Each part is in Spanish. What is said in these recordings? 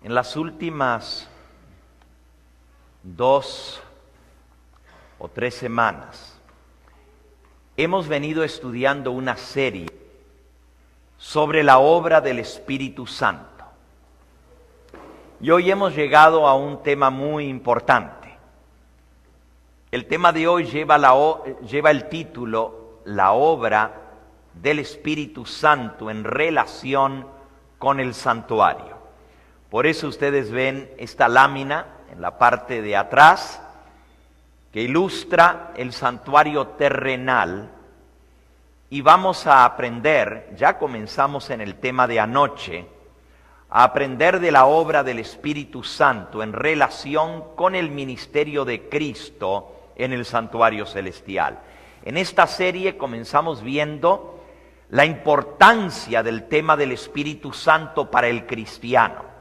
En las últimas 2 o 3 semanas hemos venido estudiando una serie sobre la obra del Espíritu Santo. Y hoy hemos llegado a un tema muy importante. El tema de hoy lleva el título La obra del Espíritu Santo en relación con el santuario. Por eso ustedes ven esta lámina en la parte de atrás que ilustra el santuario terrenal, y vamos a aprender, ya comenzamos en el tema de anoche, a aprender de la obra del Espíritu Santo en relación con el ministerio de Cristo en el santuario celestial. En esta serie comenzamos viendo la importancia del tema del Espíritu Santo para el cristiano.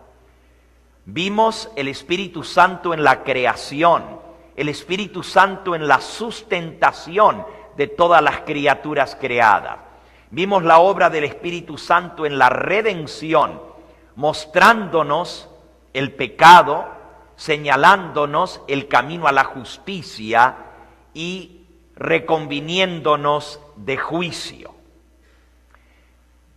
Vimos el Espíritu Santo en la creación, el Espíritu Santo en la sustentación de todas las criaturas creadas. Vimos la obra del Espíritu Santo en la redención, mostrándonos el pecado, señalándonos el camino a la justicia y reconviniéndonos de juicio.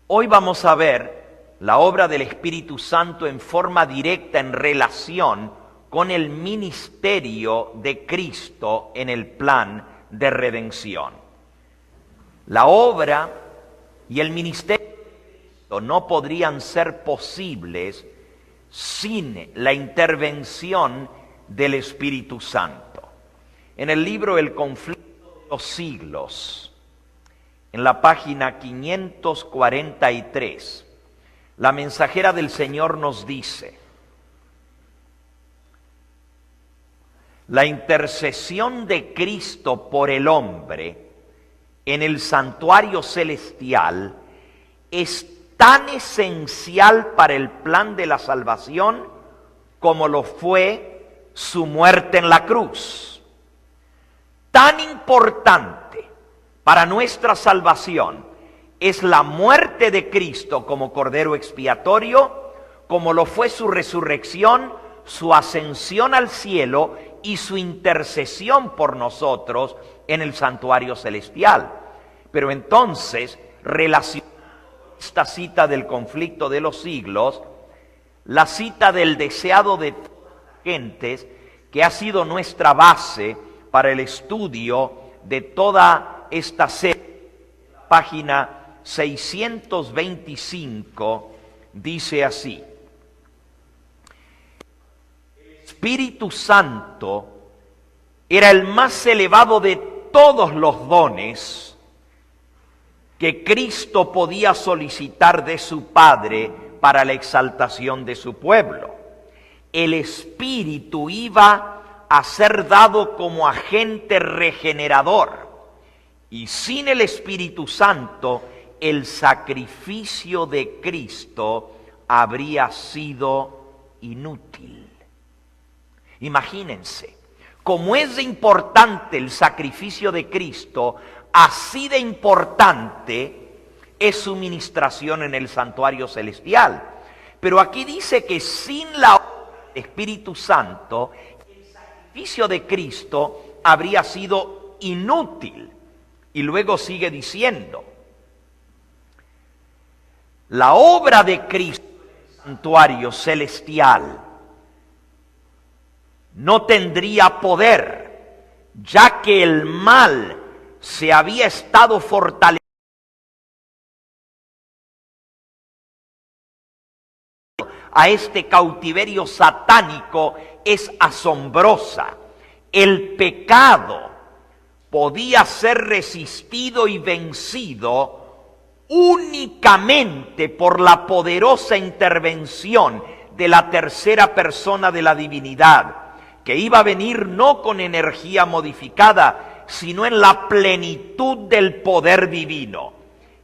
Hoy vamos a ver la obra del Espíritu Santo en forma directa en relación con el ministerio de Cristo en el plan de redención. La obra y el ministerio de Cristo no podrían ser posibles sin la intervención del Espíritu Santo. En el libro El conflicto de los siglos, en la página 543, la mensajera del Señor nos dice: la intercesión de Cristo por el hombre en el santuario celestial es tan esencial para el plan de la salvación como lo fue su muerte en la cruz. Tan importante para nuestra salvación es la muerte de Cristo como Cordero expiatorio, como lo fue su resurrección, su ascensión al cielo y su intercesión por nosotros en el santuario celestial. Pero entonces, relacionando esta cita del conflicto de los siglos, la cita del deseado de todas las gentes, que ha sido nuestra base para el estudio de toda esta serie, página 625, dice así: el Espíritu Santo era el más elevado de todos los dones que Cristo podía solicitar de su Padre para la exaltación de su pueblo. El Espíritu iba a ser dado como agente regenerador, y sin el Espíritu Santo el sacrificio de Cristo habría sido inútil. Imagínense, como es de importante el sacrificio de Cristo, así de importante es su ministración en el santuario celestial. Pero aquí dice que sin la obra del Espíritu Santo, el sacrificio de Cristo habría sido inútil. Y luego sigue diciendo: la obra de Cristo en el santuario celestial no tendría poder, ya que el mal se había estado fortaleciendo. A este cautiverio satánico es asombrosa. El pecado podía ser resistido y vencido únicamente por la poderosa intervención de la tercera persona de la divinidad, que iba a venir no con energía modificada, sino en la plenitud del poder divino.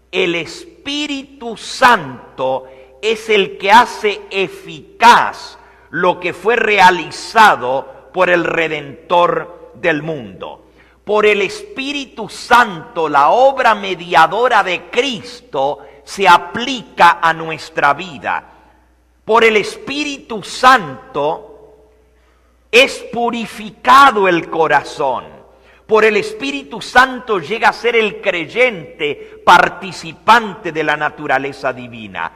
El Espíritu Santo es el que hace eficaz lo que fue realizado por el Redentor del mundo. Por el Espíritu Santo, la obra mediadora de Cristo se aplica a nuestra vida. Por el Espíritu Santo es purificado el corazón. Por el Espíritu Santo llega a ser el creyente participante de la naturaleza divina.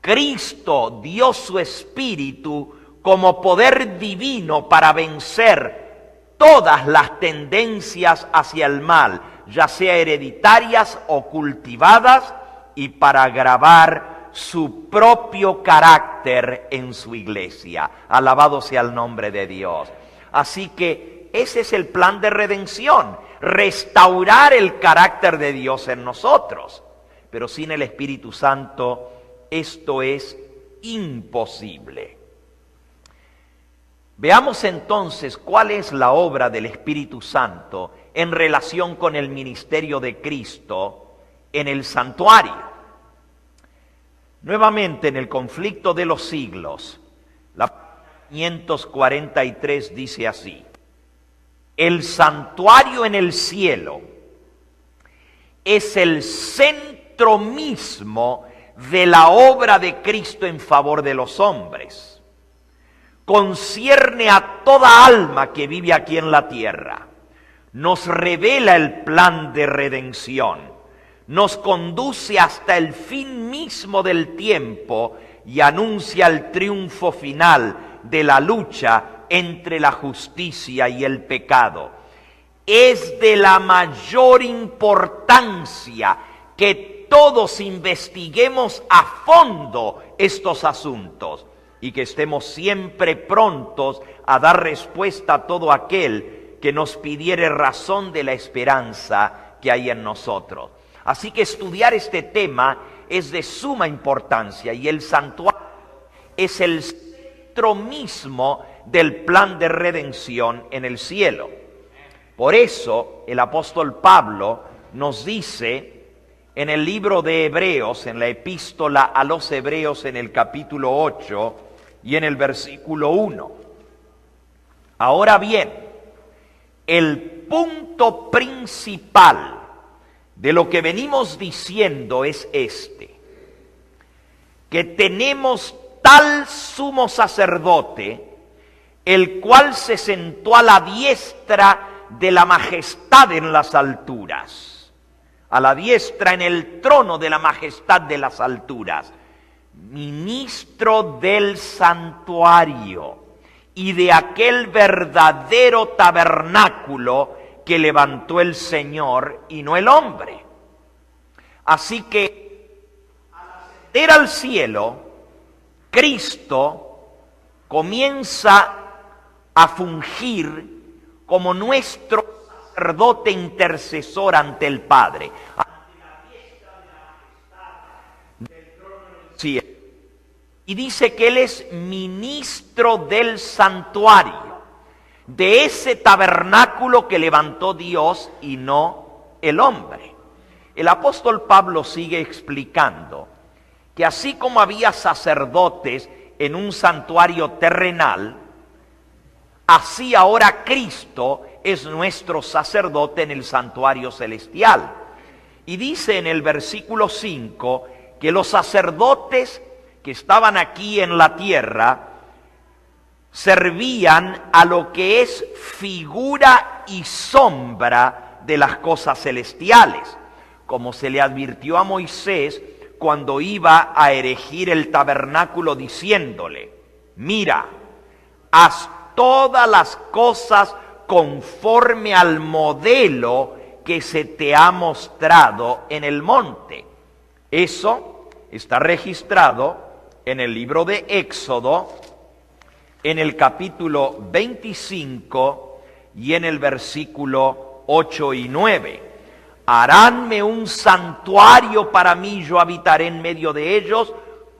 Cristo dio su Espíritu como poder divino para vencer todas las tendencias hacia el mal, ya sea hereditarias o cultivadas, y para grabar su propio carácter en su iglesia. Alabado sea el nombre de Dios. Así que ese es el plan de redención, restaurar el carácter de Dios en nosotros. Pero sin el Espíritu Santo esto es imposible. Veamos entonces cuál es la obra del Espíritu Santo en relación con el ministerio de Cristo en el santuario. Nuevamente, en el conflicto de los siglos, la 543 dice así: el santuario en el cielo es el centro mismo de la obra de Cristo en favor de los hombres. Concierne a toda alma que vive aquí en la tierra. Nos revela el plan de redención. Nos conduce hasta el fin mismo del tiempo y anuncia el triunfo final de la lucha entre la justicia y el pecado. Es de la mayor importancia que todos investiguemos a fondo estos asuntos y que estemos siempre prontos a dar respuesta a todo aquel que nos pidiere razón de la esperanza que hay en nosotros. Así que estudiar este tema es de suma importancia, y el santuario es el centro mismo del plan de redención en el cielo. Por eso el apóstol Pablo nos dice en el libro de Hebreos, en la epístola a los Hebreos, en el capítulo 8 y en el versículo 1. Ahora bien, el punto principal de lo que venimos diciendo es este: que tenemos tal sumo sacerdote, el cual se sentó a la diestra de la majestad en las alturas, a la diestra en el trono de la majestad de las alturas, ministro del santuario y de aquel verdadero tabernáculo que levantó el Señor y no el hombre. Así que al ascender al cielo, Cristo comienza a fungir como nuestro sacerdote intercesor ante el Padre, ante la diestra de la majestad del trono del cielo. Y dice que Él es ministro del santuario, de ese tabernáculo que levantó Dios y no el hombre. El apóstol Pablo sigue explicando que así como había sacerdotes en un santuario terrenal, así ahora Cristo es nuestro sacerdote en el santuario celestial. Y dice en el versículo 5 que los sacerdotes que estaban aquí en la tierra servían a lo que es figura y sombra de las cosas celestiales, como se le advirtió a Moisés cuando iba a erigir el tabernáculo, diciéndole: mira, haz todas las cosas conforme al modelo que se te ha mostrado en el monte. Eso está registrado en el libro de Éxodo, en el capítulo 25 y en el versículo 8 y 9. Haránme un santuario para mí, yo habitaré en medio de ellos,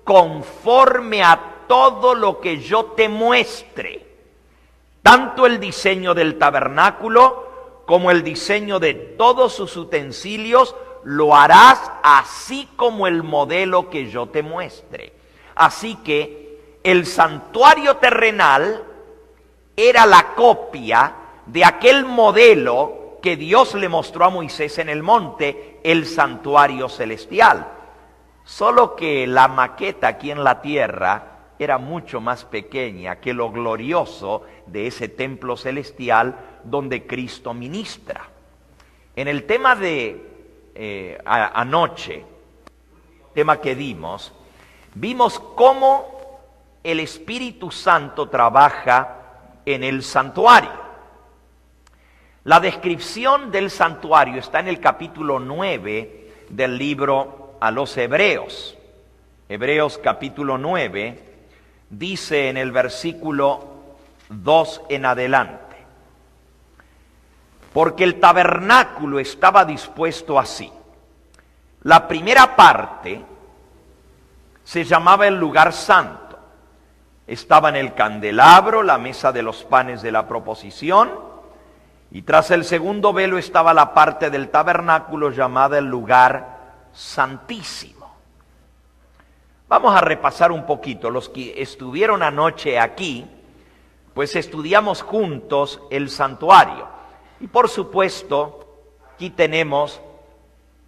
conforme a todo lo que yo te muestre. Tanto el diseño del tabernáculo como el diseño de todos sus utensilios lo harás así como el modelo que yo te muestre. Así que el santuario terrenal era la copia de aquel modelo que Dios le mostró a Moisés en el monte, el santuario celestial. Solo que la maqueta aquí en la tierra era mucho más pequeña que lo glorioso de ese templo celestial donde Cristo ministra. En el tema de anoche, tema que vimos cómo el Espíritu Santo trabaja en el santuario. La descripción del santuario está en el capítulo 9 del libro a los Hebreos. Hebreos capítulo 9 dice en el versículo 2 en adelante: porque el tabernáculo estaba dispuesto así. La primera parte se llamaba el lugar santo. Estaba en el candelabro, la mesa de los panes de la proposición, y tras el segundo velo estaba la parte del tabernáculo llamada el lugar santísimo. Vamos a repasar un poquito. Los que estuvieron anoche aquí, pues estudiamos juntos el santuario. Y por supuesto, aquí tenemos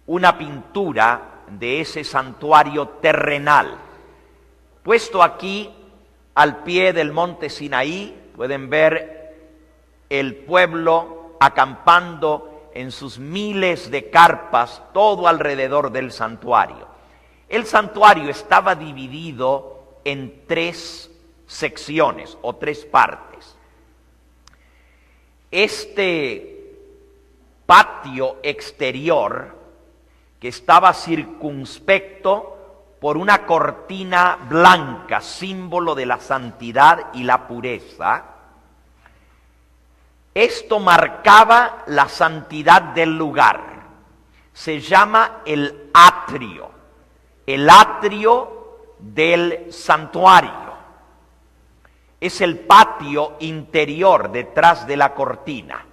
una pintura de ese santuario terrenal. Puesto aquí al pie del monte Sinaí, pueden ver el pueblo acampando en sus miles de carpas todo alrededor del santuario. El santuario estaba dividido en 3 secciones o 3 partes. Este patio exterior, que estaba circunspecto por una cortina blanca, símbolo de la santidad y la pureza, esto marcaba la santidad del lugar. Se llama el atrio del santuario. Es el patio interior detrás de la cortina.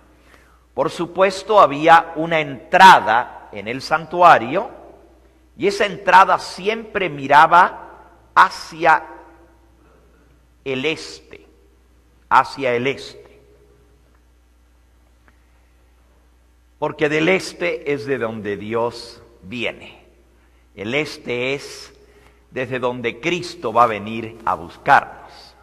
Por supuesto, había una entrada en el santuario y esa entrada siempre miraba hacia el este, porque del este es de donde Dios viene. El este es desde donde Cristo va a venir a buscarnos.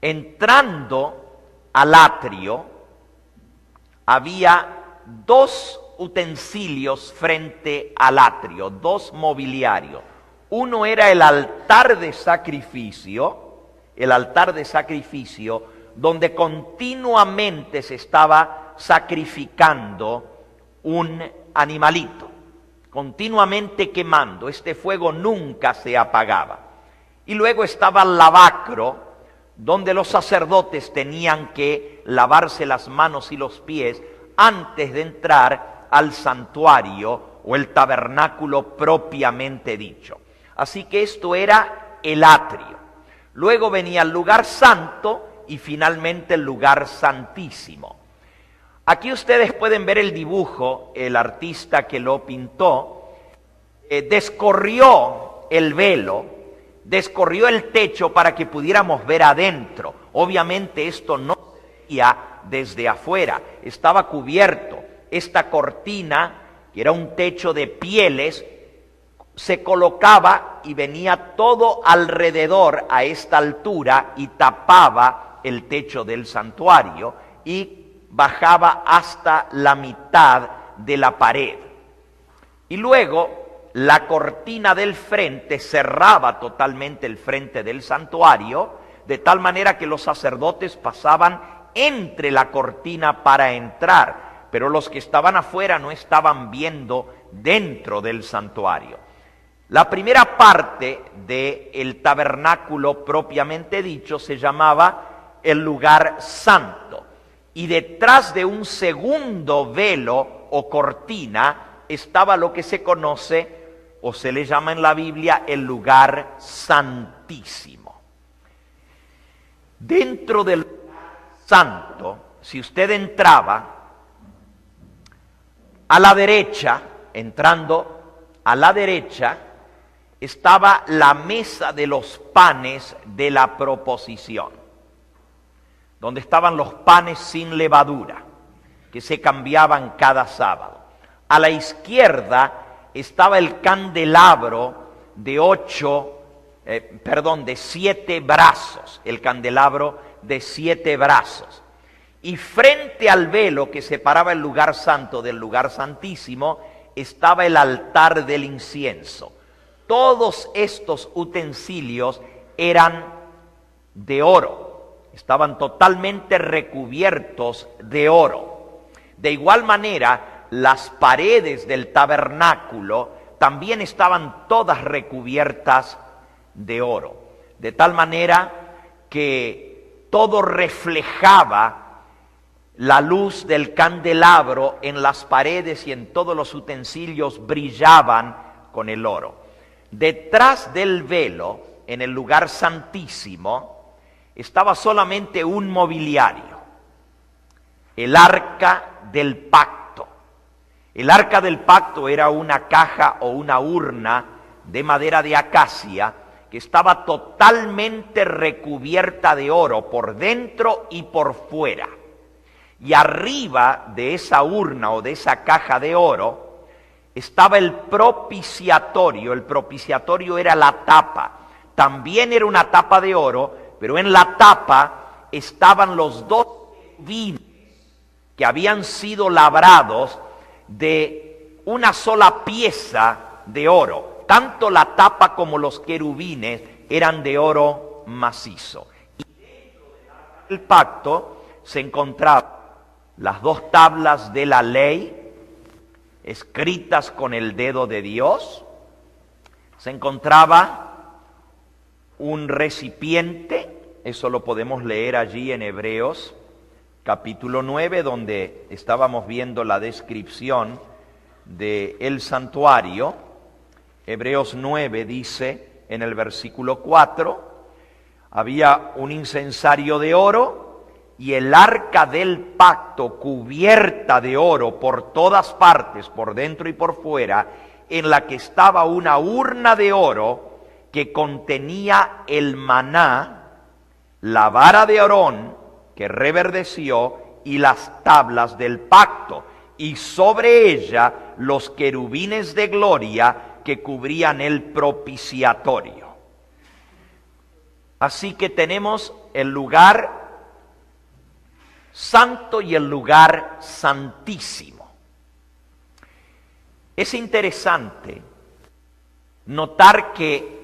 Entrando al atrio, había 2 utensilios frente al atrio, 2 mobiliarios. Uno era el altar de sacrificio, donde continuamente se estaba sacrificando un animalito, continuamente quemando. Este fuego nunca se apagaba. Y luego estaba el lavacro, donde los sacerdotes tenían que lavarse las manos y los pies antes de entrar al santuario o el tabernáculo propiamente dicho. Así que esto era el atrio. Luego venía el lugar santo y finalmente el lugar santísimo. Aquí ustedes pueden ver el dibujo, el artista que lo pintó, descorrió el velo, descorrió el techo para que pudiéramos ver adentro. Obviamente esto no se veía desde afuera, estaba cubierto. Esta cortina, que era un techo de pieles, se colocaba y venía todo alrededor a esta altura y tapaba el techo del santuario y bajaba hasta la mitad de la pared. Y luego la cortina del frente cerraba totalmente el frente del santuario, de tal manera que los sacerdotes pasaban entre la cortina para entrar, pero los que estaban afuera no estaban viendo dentro del santuario. La primera parte del tabernáculo propiamente dicho se llamaba el lugar santo, y detrás de un segundo velo o cortina estaba lo que se conoce o se le llama en la Biblia el lugar santísimo. Dentro del lugar santo, si usted entraba a la derecha, entrando a la derecha, estaba la mesa de los panes de la proposición, donde estaban los panes sin levadura, que se cambiaban cada sábado. A la izquierda estaba el candelabro de 7 brazos, el candelabro de 7 brazos. Y frente al velo que separaba el lugar santo del lugar santísimo, estaba el altar del incienso. Todos estos utensilios eran de oro, estaban totalmente recubiertos de oro. De igual manera, las paredes del tabernáculo también estaban todas recubiertas de oro, de tal manera que todo reflejaba la luz del candelabro en las paredes y en todos los utensilios brillaban con el oro. Detrás del velo, en el lugar santísimo, estaba solamente un mobiliario, el arca del pacto. El arca del pacto era una caja o una urna de madera de acacia que estaba totalmente recubierta de oro por dentro y por fuera. Y arriba de esa urna o de esa caja de oro estaba el propiciatorio. El propiciatorio era la tapa. También era una tapa de oro, pero en la tapa estaban los 2 querubines que habían sido labrados de una sola pieza de oro. Tanto la tapa como los querubines eran de oro macizo. Y dentro del pacto se encontraban las 2 tablas de la ley, escritas con el dedo de Dios. Se encontraba un recipiente, eso lo podemos leer allí en Hebreos capítulo 9, donde estábamos viendo la descripción del santuario. Hebreos 9 dice en el versículo 4, había un incensario de oro y el arca del pacto cubierta de oro por todas partes, por dentro y por fuera, en la que estaba una urna de oro que contenía el maná, la vara de Aarón que reverdeció y las tablas del pacto, y sobre ella los querubines de gloria que cubrían el propiciatorio. Así que tenemos el lugar santo y el lugar santísimo. Es interesante notar que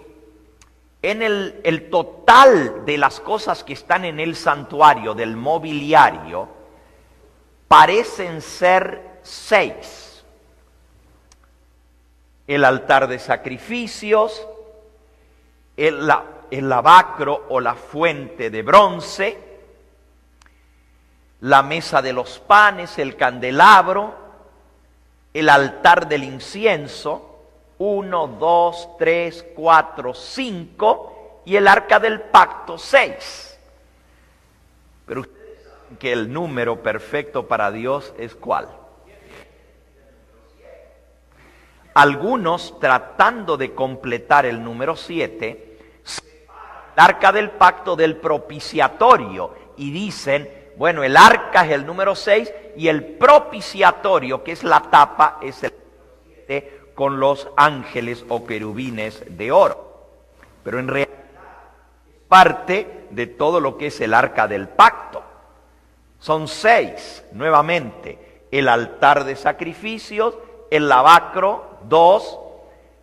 en el total de las cosas que están en el santuario, del mobiliario, parecen ser 6. El altar de sacrificios, el lavacro o la fuente de bronce, la mesa de los panes, el candelabro, el altar del incienso, 1, 2, 3, 4, 5, y el arca del pacto, 6. Pero ustedes saben que el número perfecto para Dios es ¿cuál? Algunos, tratando de completar el número 7, separan el arca del pacto del propiciatorio y dicen, bueno, el arca es el número 6 y el propiciatorio, que es la tapa, es el 7 con los ángeles o querubines de oro. Pero en realidad es parte de todo lo que es el arca del pacto. Son 6, nuevamente, el altar de sacrificios, el lavacro, 2,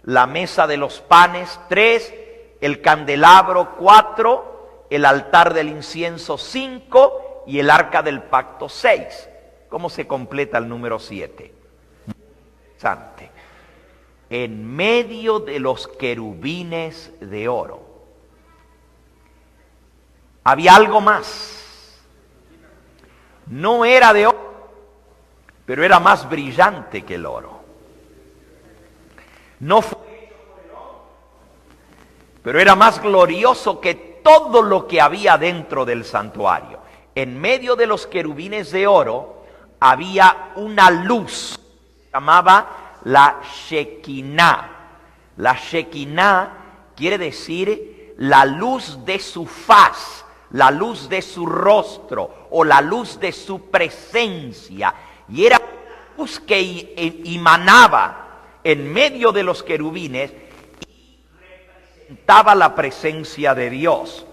la mesa de los panes, 3, el candelabro, 4, el altar del incienso, 5, y el arca del pacto, 6. ¿Cómo se completa el número 7? Interesante. En medio de los querubines de oro había algo más. No era de oro, pero era más brillante que el oro. No fue hecho por el hombre, pero era más glorioso que todo lo que había dentro del santuario. En medio de los querubines de oro había una luz, se llamaba la Shekinah. La Shekinah quiere decir la luz de su faz, la luz de su rostro o la luz de su presencia. Y era una luz que emanaba en medio de los querubines y representaba la presencia de Dios.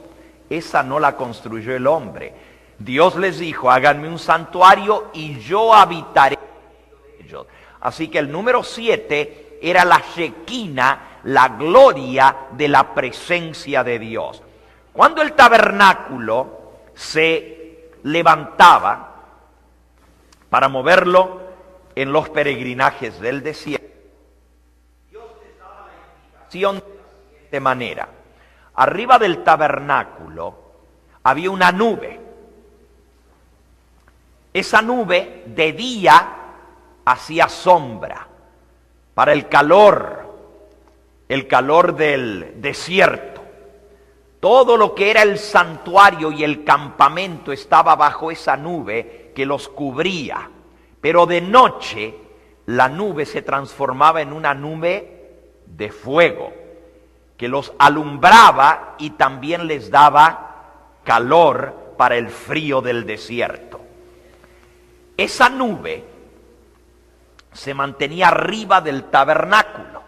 Esa no la construyó el hombre. Dios les dijo, háganme un santuario y yo habitaré en ellos. Así que el número 7 era la Shekinah, la gloria de la presencia de Dios. Cuando el tabernáculo se levantaba para moverlo en los peregrinajes del desierto, Dios les daba la indicación de la siguiente manera. Arriba del tabernáculo había una nube. Esa nube de día hacía sombra para el calor del desierto. Todo lo que era el santuario y el campamento estaba bajo esa nube que los cubría. Pero de noche la nube se transformaba en una nube de fuego que los alumbraba y también les daba calor para el frío del desierto. Esa nube se mantenía arriba del tabernáculo.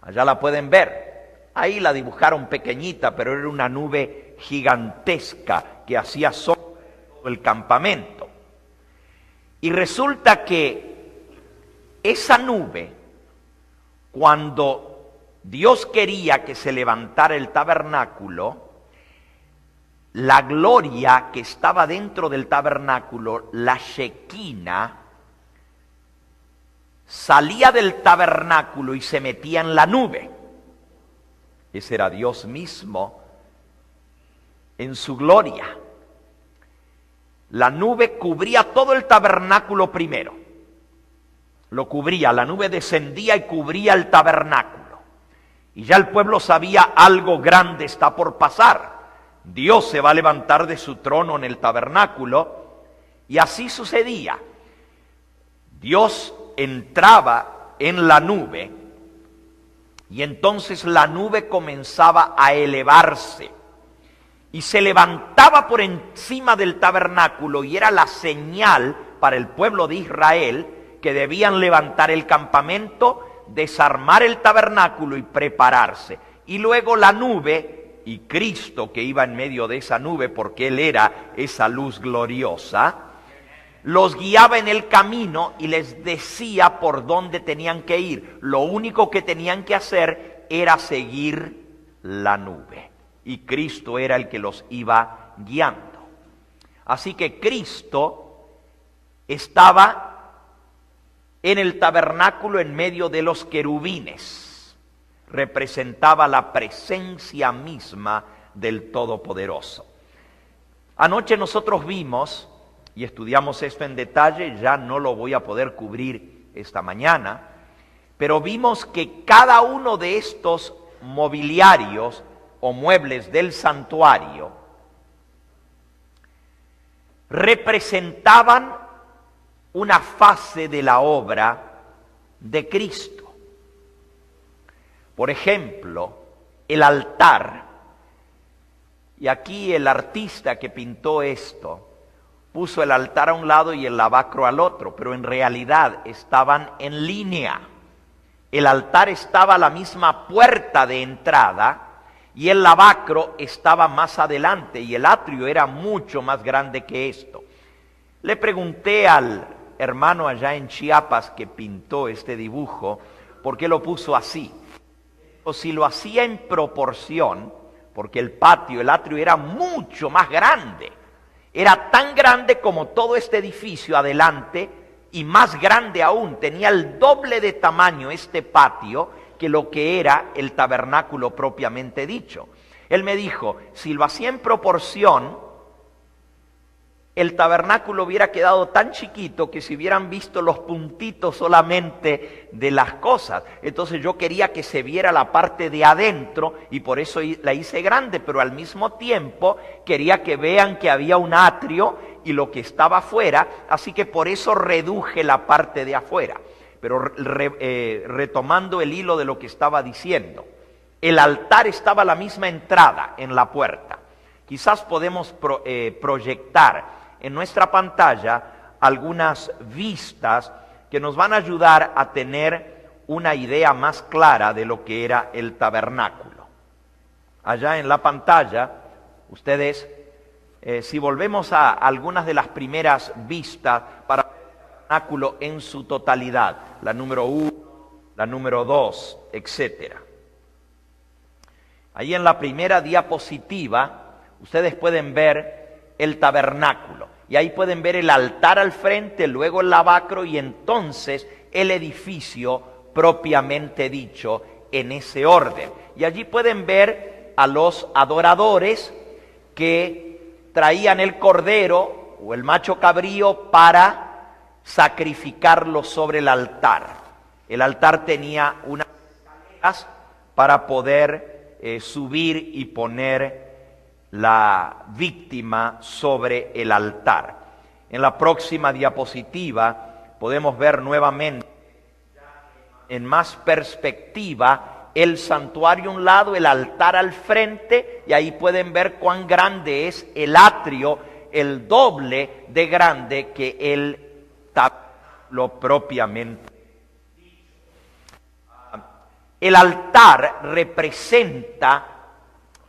Allá la pueden ver. Ahí la dibujaron pequeñita, pero era una nube gigantesca que hacía sombra en todo el campamento. Y resulta que esa nube, cuando Dios quería que se levantara el tabernáculo, la gloria que estaba dentro del tabernáculo, la Shekinah, salía del tabernáculo y se metía en la nube. Ese era Dios mismo en su gloria. La nube cubría todo el tabernáculo primero. Lo cubría, la nube descendía y cubría el tabernáculo. Y ya el pueblo sabía, algo grande está por pasar. Dios se va a levantar de su trono en el tabernáculo. Y así sucedía. Dios entraba en la nube y entonces la nube comenzaba a elevarse y se levantaba por encima del tabernáculo, y era la señal para el pueblo de Israel que debían levantar el campamento, desarmar el tabernáculo y prepararse. Y luego la nube y Cristo, que iba en medio de esa nube porque Él era esa luz gloriosa, los guiaba en el camino y les decía por dónde tenían que ir. Lo único que tenían que hacer era seguir la nube. Y Cristo era el que los iba guiando. Así que Cristo estaba en el tabernáculo en medio de los querubines. Representaba la presencia misma del Todopoderoso. Anoche nosotros vimos y estudiamos esto en detalle, ya no lo voy a poder cubrir esta mañana, pero vimos que cada uno de estos mobiliarios o muebles del santuario representaban una fase de la obra de Cristo. Por ejemplo, el altar, y aquí el artista que pintó esto puso el altar a un lado y el lavacro al otro, pero en realidad estaban en línea. El altar estaba a la misma puerta de entrada y el lavacro estaba más adelante y el atrio era mucho más grande que esto. Le pregunté al hermano allá en Chiapas que pintó este dibujo, ¿por qué lo puso así? O si lo hacía en proporción, porque el patio, el atrio era mucho más grande. Era tan grande como todo este edificio adelante y más grande aún. Tenía el doble de tamaño este patio que lo que era el tabernáculo propiamente dicho. Él me dijo, si lo hacía en proporción, el tabernáculo hubiera quedado tan chiquito que si hubieran visto los puntitos solamente de las cosas. Entonces yo quería que se viera la parte de adentro y por eso la hice grande, pero al mismo tiempo quería que vean que había un atrio y lo que estaba afuera, así que por eso reduje la parte de afuera. Pero retomando el hilo de lo que estaba diciendo, el altar estaba a la misma entrada en la puerta. Quizás podemos proyectar en nuestra pantalla algunas vistas que nos van a ayudar a tener una idea más clara de lo que era el tabernáculo. allá en la pantalla, ustedes, si volvemos a algunas de las primeras vistas para el tabernáculo en su totalidad, la número 1, la número 2, etc. Ahí en la primera diapositiva, ustedes pueden ver el tabernáculo. Y ahí pueden ver el altar al frente, luego el lavacro y entonces el edificio propiamente dicho en ese orden. Y allí pueden ver a los adoradores que traían el cordero o el macho cabrío para sacrificarlo sobre el altar. El altar tenía unas escaleras para poder subir y poner la víctima sobre el altar. En la próxima diapositiva podemos ver nuevamente en más perspectiva el santuario a un lado, el altar al frente, y ahí pueden ver cuán grande es el atrio, el doble de grande que el tabernáculo propiamente. El altar representa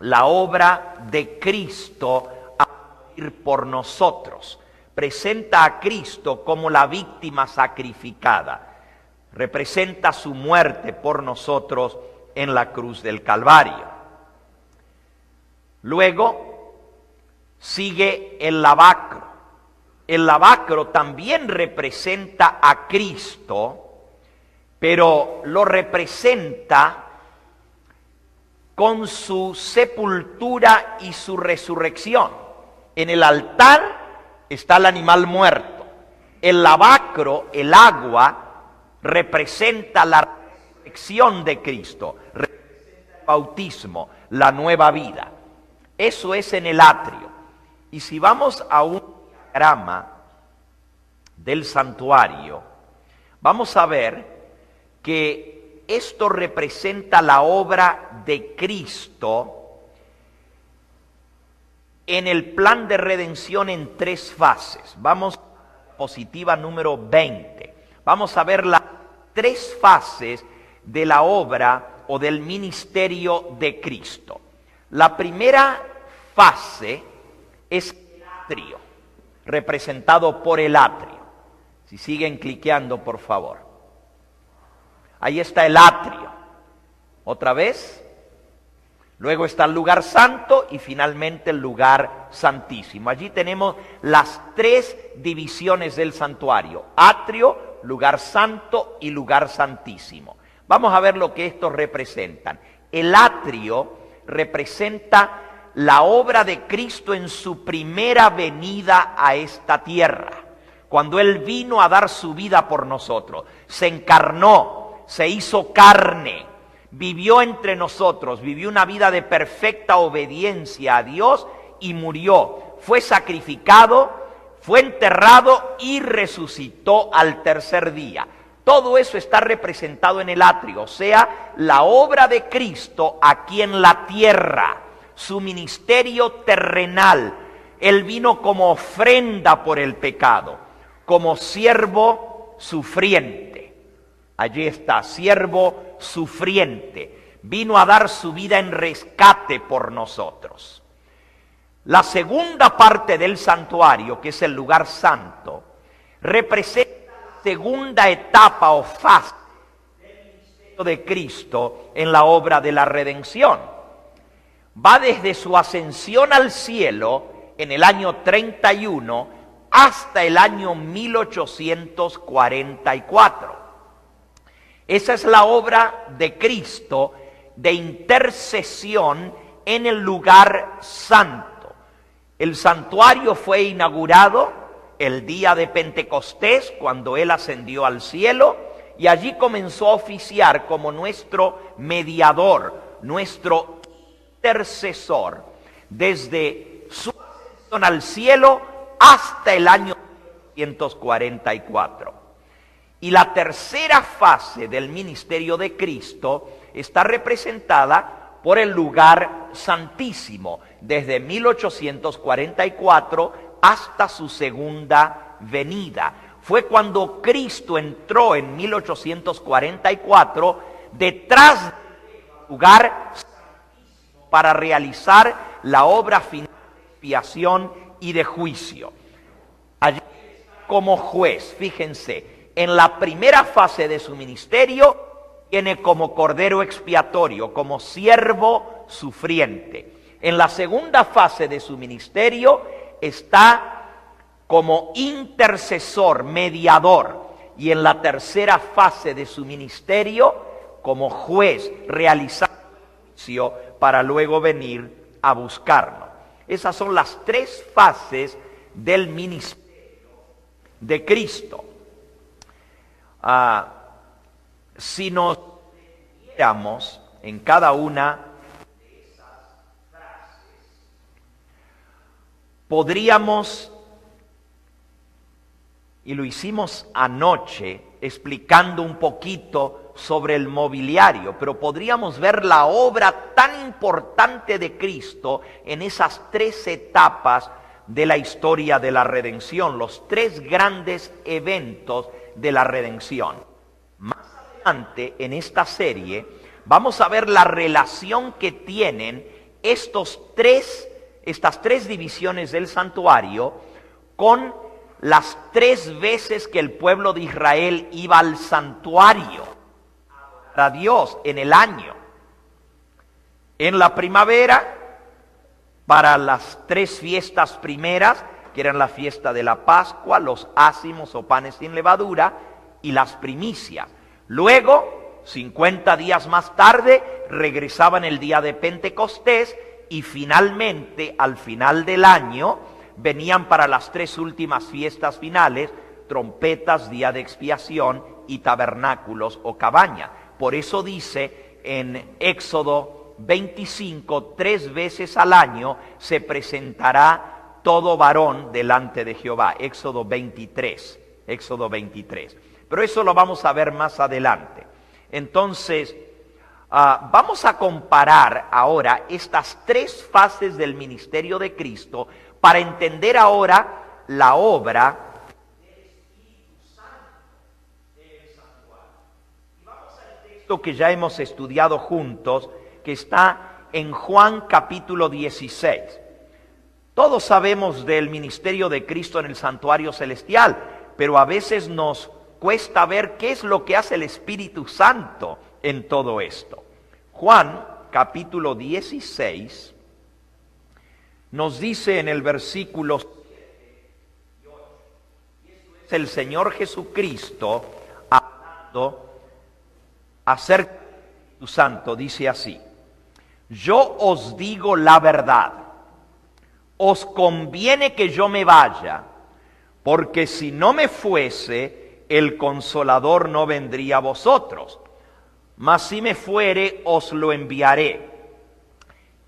la obra de Cristo a morir por nosotros. Presenta a Cristo como la víctima sacrificada. Representa su muerte por nosotros en la cruz del Calvario. Luego sigue el lavacro. El lavacro también representa a Cristo, pero lo representa con su sepultura y su resurrección. En el altar está el animal muerto. El lavacro, el agua, representa la resurrección de Cristo, representa el bautismo, la nueva vida. Eso es en el atrio. Y si vamos a un diagrama del santuario, vamos a ver que esto representa la obra de Cristo en el plan de redención en 3 fases. Vamos a la diapositiva número 20. Vamos a ver las 3 fases de la obra o del ministerio de Cristo. La primera fase es el atrio, representado por el atrio. Si siguen cliqueando, por favor. Ahí está el atrio. Otra vez. Luego está el lugar santo y finalmente el lugar santísimo. Allí tenemos las 3 divisiones del santuario: atrio, lugar santo y lugar santísimo. Vamos a ver lo que estos representan. El atrio representa la obra de Cristo en su primera venida a esta tierra, cuando Él vino a dar su vida por nosotros. Se encarnó, se hizo carne, vivió entre nosotros, vivió una vida de perfecta obediencia a Dios y murió. Fue sacrificado, fue enterrado y resucitó al tercer día. Todo eso está representado en el atrio, o sea, la obra de Cristo aquí en la tierra, su ministerio terrenal. Él vino como ofrenda por el pecado, como siervo sufriente. Allí está, siervo sufriente. Vino a dar su vida en rescate por nosotros. La segunda parte del santuario, que es el lugar santo, representa la segunda etapa o fase del ministerio de Cristo en la obra de la redención. Va desde su ascensión al cielo en el año 31 hasta el año 1844. Esa es la obra de Cristo de intercesión en el lugar santo. El santuario fue inaugurado el día de Pentecostés, cuando Él ascendió al cielo, y allí comenzó a oficiar como nuestro mediador, nuestro intercesor, desde su ascensión al cielo hasta el año 1944. Y la tercera fase del ministerio de Cristo está representada por el lugar santísimo, desde 1844 hasta su segunda venida. Fue cuando Cristo entró en 1844 detrás del lugar santísimo para realizar la obra final de expiación y de juicio. Allí como juez, fíjense, en la primera fase de su ministerio viene como cordero expiatorio, como siervo sufriente. En la segunda fase de su ministerio está como intercesor, mediador. Y en la tercera fase de su ministerio, como juez, realizando el juicio para luego venir a buscarnos. Esas son las tres fases del ministerio de Cristo. Si nos viéramos en cada una de esas frases, podríamos, y lo hicimos anoche, explicando un poquito sobre el mobiliario, pero podríamos ver la obra tan importante de Cristo en esas tres etapas de la historia de la redención, los tres grandes eventos de la redención. Más adelante en esta serie vamos a ver la relación que tienen estas tres divisiones del santuario con las tres veces que el pueblo de Israel iba al santuario a Dios en el año. En la primavera, para las tres fiestas primeras, que eran la fiesta de la Pascua, los ácimos o panes sin levadura y las primicias. Luego, 50 días más tarde, regresaban el día de Pentecostés y finalmente, al final del año, venían para las tres últimas fiestas finales, trompetas, día de expiación y tabernáculos o cabaña. Por eso dice en Éxodo 25, 3 veces al año se presentará todo varón delante de Jehová. Éxodo 23. Pero eso lo vamos a ver más adelante. Entonces, vamos a comparar ahora estas tres fases del ministerio de Cristo para entender ahora la obra del Espíritu Santo del santuario. Y vamos al texto que ya hemos estudiado juntos, que está en Juan capítulo 16. Todos sabemos del ministerio de Cristo en el santuario celestial, pero a veces nos cuesta ver qué es lo que hace el Espíritu Santo en todo esto. Juan capítulo 16 nos dice en el versículo 7 y 8, y esto es el Señor Jesucristo hablando acerca del Espíritu Santo, dice así: yo os digo la verdad, os conviene que yo me vaya, porque si no me fuese, el Consolador no vendría a vosotros, mas si me fuere, os lo enviaré.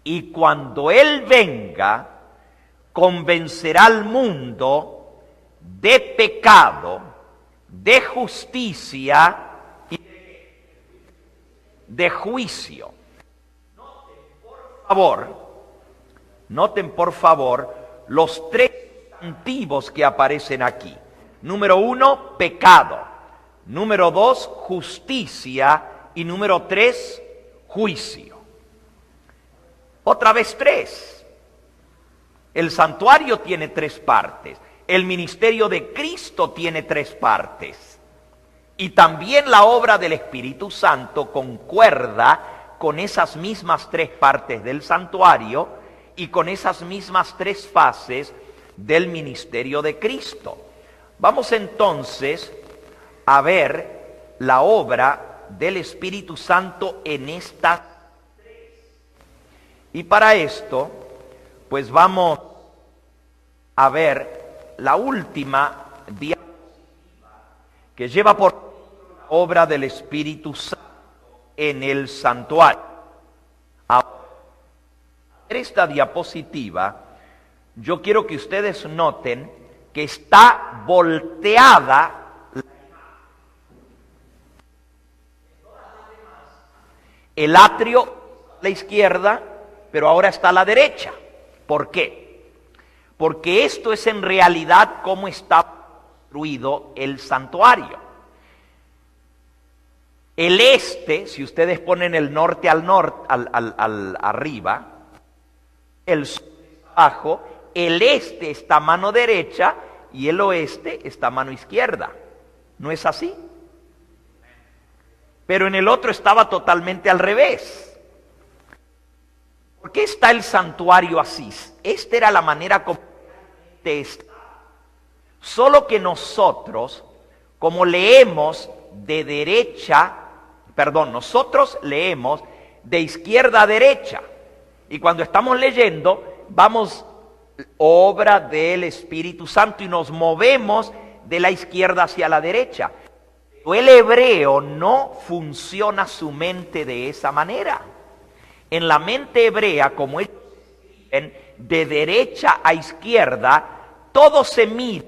Y cuando Él venga, convencerá al mundo de pecado, de justicia y de juicio. Noten por favor los tres sustantivos que aparecen aquí. Número 1, pecado. Número 2, justicia. Y número 3, juicio. Otra vez 3. El santuario tiene 3 partes. El ministerio de Cristo tiene 3 partes. Y también la obra del Espíritu Santo concuerda con esas mismas 3 partes del santuario y con esas mismas 3 fases del ministerio de Cristo. Vamos entonces a ver la obra del Espíritu Santo en estas 3. Y para esto, pues vamos a ver la última diapositiva que lleva por título la obra del Espíritu Santo en el santuario. Ahora, en esta diapositiva, yo quiero que ustedes noten que está volteada el atrio a la izquierda, pero ahora está a la derecha. ¿Por qué? Porque esto es en realidad cómo está construido el santuario. El este, si ustedes ponen el norte arriba, el sur está abajo, el este está a mano derecha y el oeste está a mano izquierda. ¿No es así? Pero en el otro estaba totalmente al revés. ¿Por qué está el santuario así? Esta era la manera como está. Solo que nosotros, como leemos de derecha, nosotros leemos de izquierda a derecha. Y cuando estamos leyendo, vamos obra del Espíritu Santo y nos movemos de la izquierda hacia la derecha. Pero el hebreo no funciona su mente de esa manera. En la mente hebrea, como ellos escriben de derecha a izquierda, todo se mira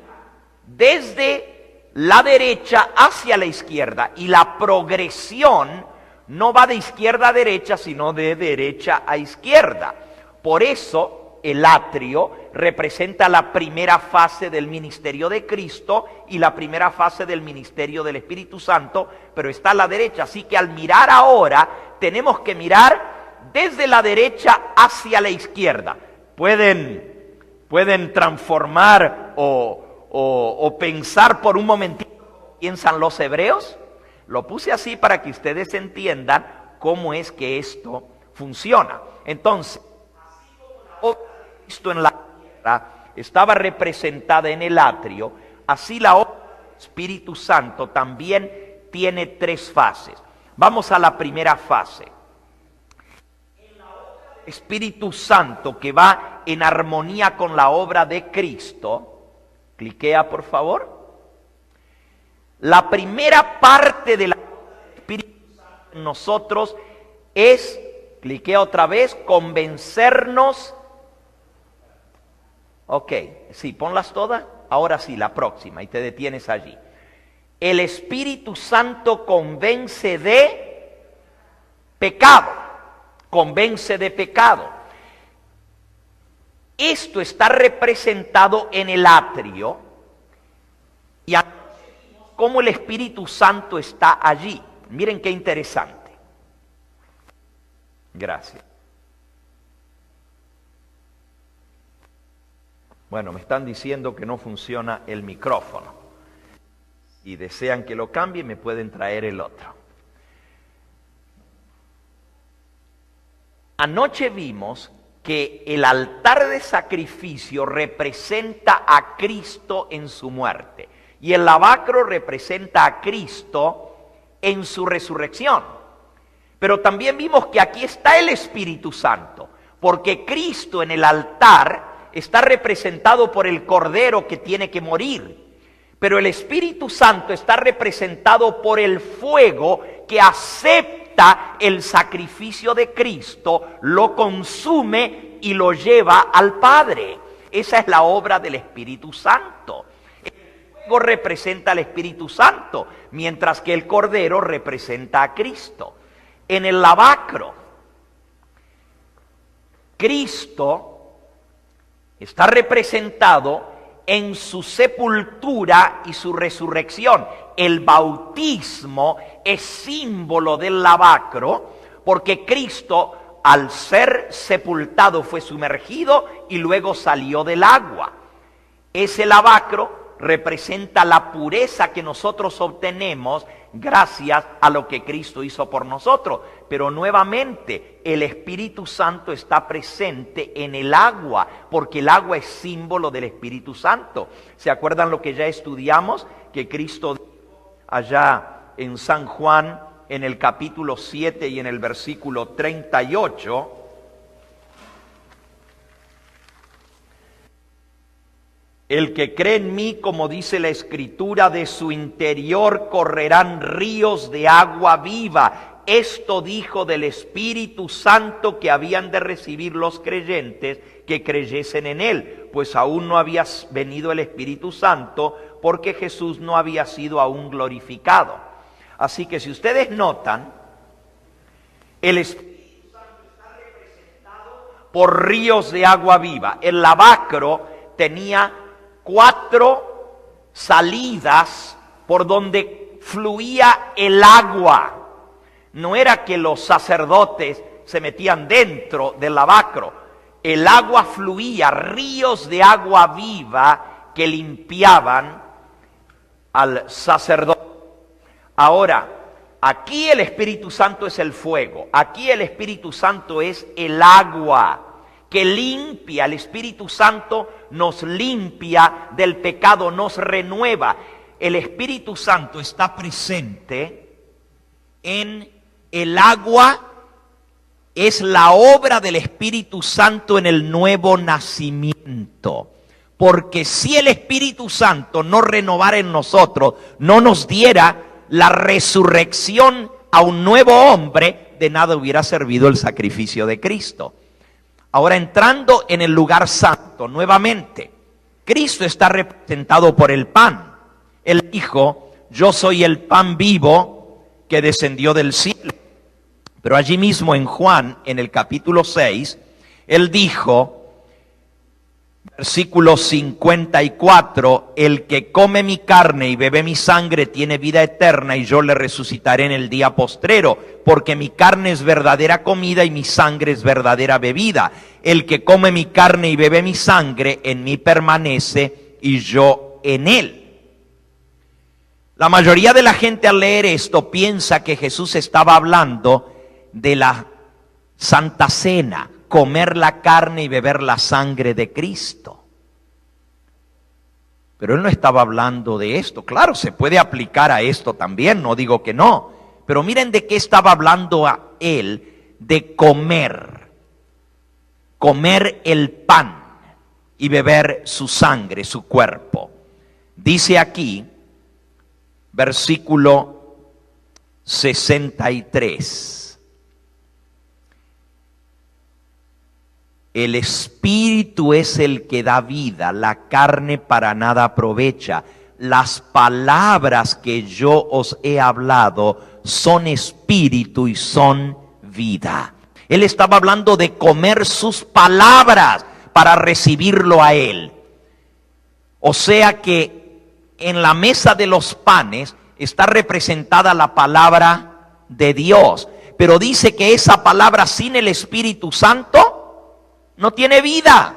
desde la derecha hacia la izquierda y la progresión no va de izquierda a derecha, sino de derecha a izquierda. Por eso el atrio representa la primera fase del ministerio de Cristo y la primera fase del ministerio del Espíritu Santo, pero está a la derecha. Así que al mirar ahora, tenemos que mirar desde la derecha hacia la izquierda. Pueden transformar o pensar por un momentito como piensan los hebreos. Lo puse así para que ustedes entiendan cómo es que esto funciona. Entonces, así como la obra de Cristo en la tierra estaba representada en el atrio, así la obra del Espíritu Santo también tiene tres fases. Vamos a la primera fase. En la obra del Espíritu Santo, que va en armonía con la obra de Cristo, cliquea por favor. La primera parte de la obra del Espíritu Santo en nosotros es, cliquea otra vez, convencernos. Ok, sí, ponlas todas. Ahora sí, la próxima, y te detienes allí. El Espíritu Santo convence de pecado. Convence de pecado. Esto está representado en el atrio y cómo el Espíritu Santo está allí. Miren qué interesante. Gracias. Bueno, me están diciendo que no funciona el micrófono. Si desean que lo cambie, me pueden traer el otro. Anoche vimos que el altar de sacrificio representa a Cristo en su muerte. Y el lavacro representa a Cristo en su resurrección. Pero también vimos que aquí está el Espíritu Santo, porque Cristo en el altar está representado por el Cordero que tiene que morir. Pero el Espíritu Santo está representado por el fuego que acepta el sacrificio de Cristo, lo consume y lo lleva al Padre. Esa es la obra del Espíritu Santo. Representa al Espíritu Santo, mientras que el Cordero representa a Cristo. En el lavacro, Cristo está representado en su sepultura y su resurrección. El bautismo es símbolo del lavacro, porque Cristo, al ser sepultado, fue sumergido y luego salió del agua. Ese lavacro representa la pureza que nosotros obtenemos gracias a lo que Cristo hizo por nosotros. Pero nuevamente el Espíritu Santo está presente en el agua, porque el agua es símbolo del Espíritu Santo. ¿Se acuerdan lo que ya estudiamos? Que Cristo dijo allá en San Juan, en el capítulo 7 y en el versículo 38, el que cree en mí, como dice la Escritura, de su interior correrán ríos de agua viva. Esto dijo del Espíritu Santo que habían de recibir los creyentes que creyesen en Él, pues aún no había venido el Espíritu Santo, porque Jesús no había sido aún glorificado. Así que si ustedes notan, el Espíritu Santo está representado por ríos de agua viva. El lavacro tenía 4 salidas por donde fluía el agua. No era que los sacerdotes se metían dentro del lavacro. el agua fluía, ríos de agua viva que limpiaban al sacerdote. Ahora, aquí el Espíritu Santo es el fuego, aquí el Espíritu Santo es el agua que limpia. El Espíritu Santo nos limpia del pecado, nos renueva. El Espíritu Santo está presente en el agua, es la obra del Espíritu Santo en el nuevo nacimiento. Porque si el Espíritu Santo no renovara en nosotros, no nos diera la resurrección a un nuevo hombre, de nada hubiera servido el sacrificio de Cristo. Ahora, entrando en el lugar santo, nuevamente, Cristo está representado por el pan. Él dijo, yo soy el pan vivo que descendió del cielo. Pero allí mismo en Juan, en el capítulo 6, Él dijo, versículo 54, el que come mi carne y bebe mi sangre tiene vida eterna y yo le resucitaré en el día postrero, porque mi carne es verdadera comida y mi sangre es verdadera bebida. El que come mi carne y bebe mi sangre en mí permanece y yo en él. La mayoría de la gente al leer esto piensa que Jesús estaba hablando de la Santa Cena, comer la carne y beber la sangre de Cristo. Pero Él no estaba hablando de esto. Claro, se puede aplicar a esto también, no digo que no. Pero miren de qué estaba hablando a Él, de comer. Comer el pan y beber su sangre, su cuerpo. Dice aquí, versículo 63. El Espíritu es el que da vida, la carne para nada aprovecha. Las palabras que yo os he hablado son espíritu y son vida. Él estaba hablando de comer sus palabras para recibirlo a Él. O sea que en la mesa de los panes está representada la palabra de Dios. Pero dice que esa palabra sin el Espíritu Santo no tiene vida.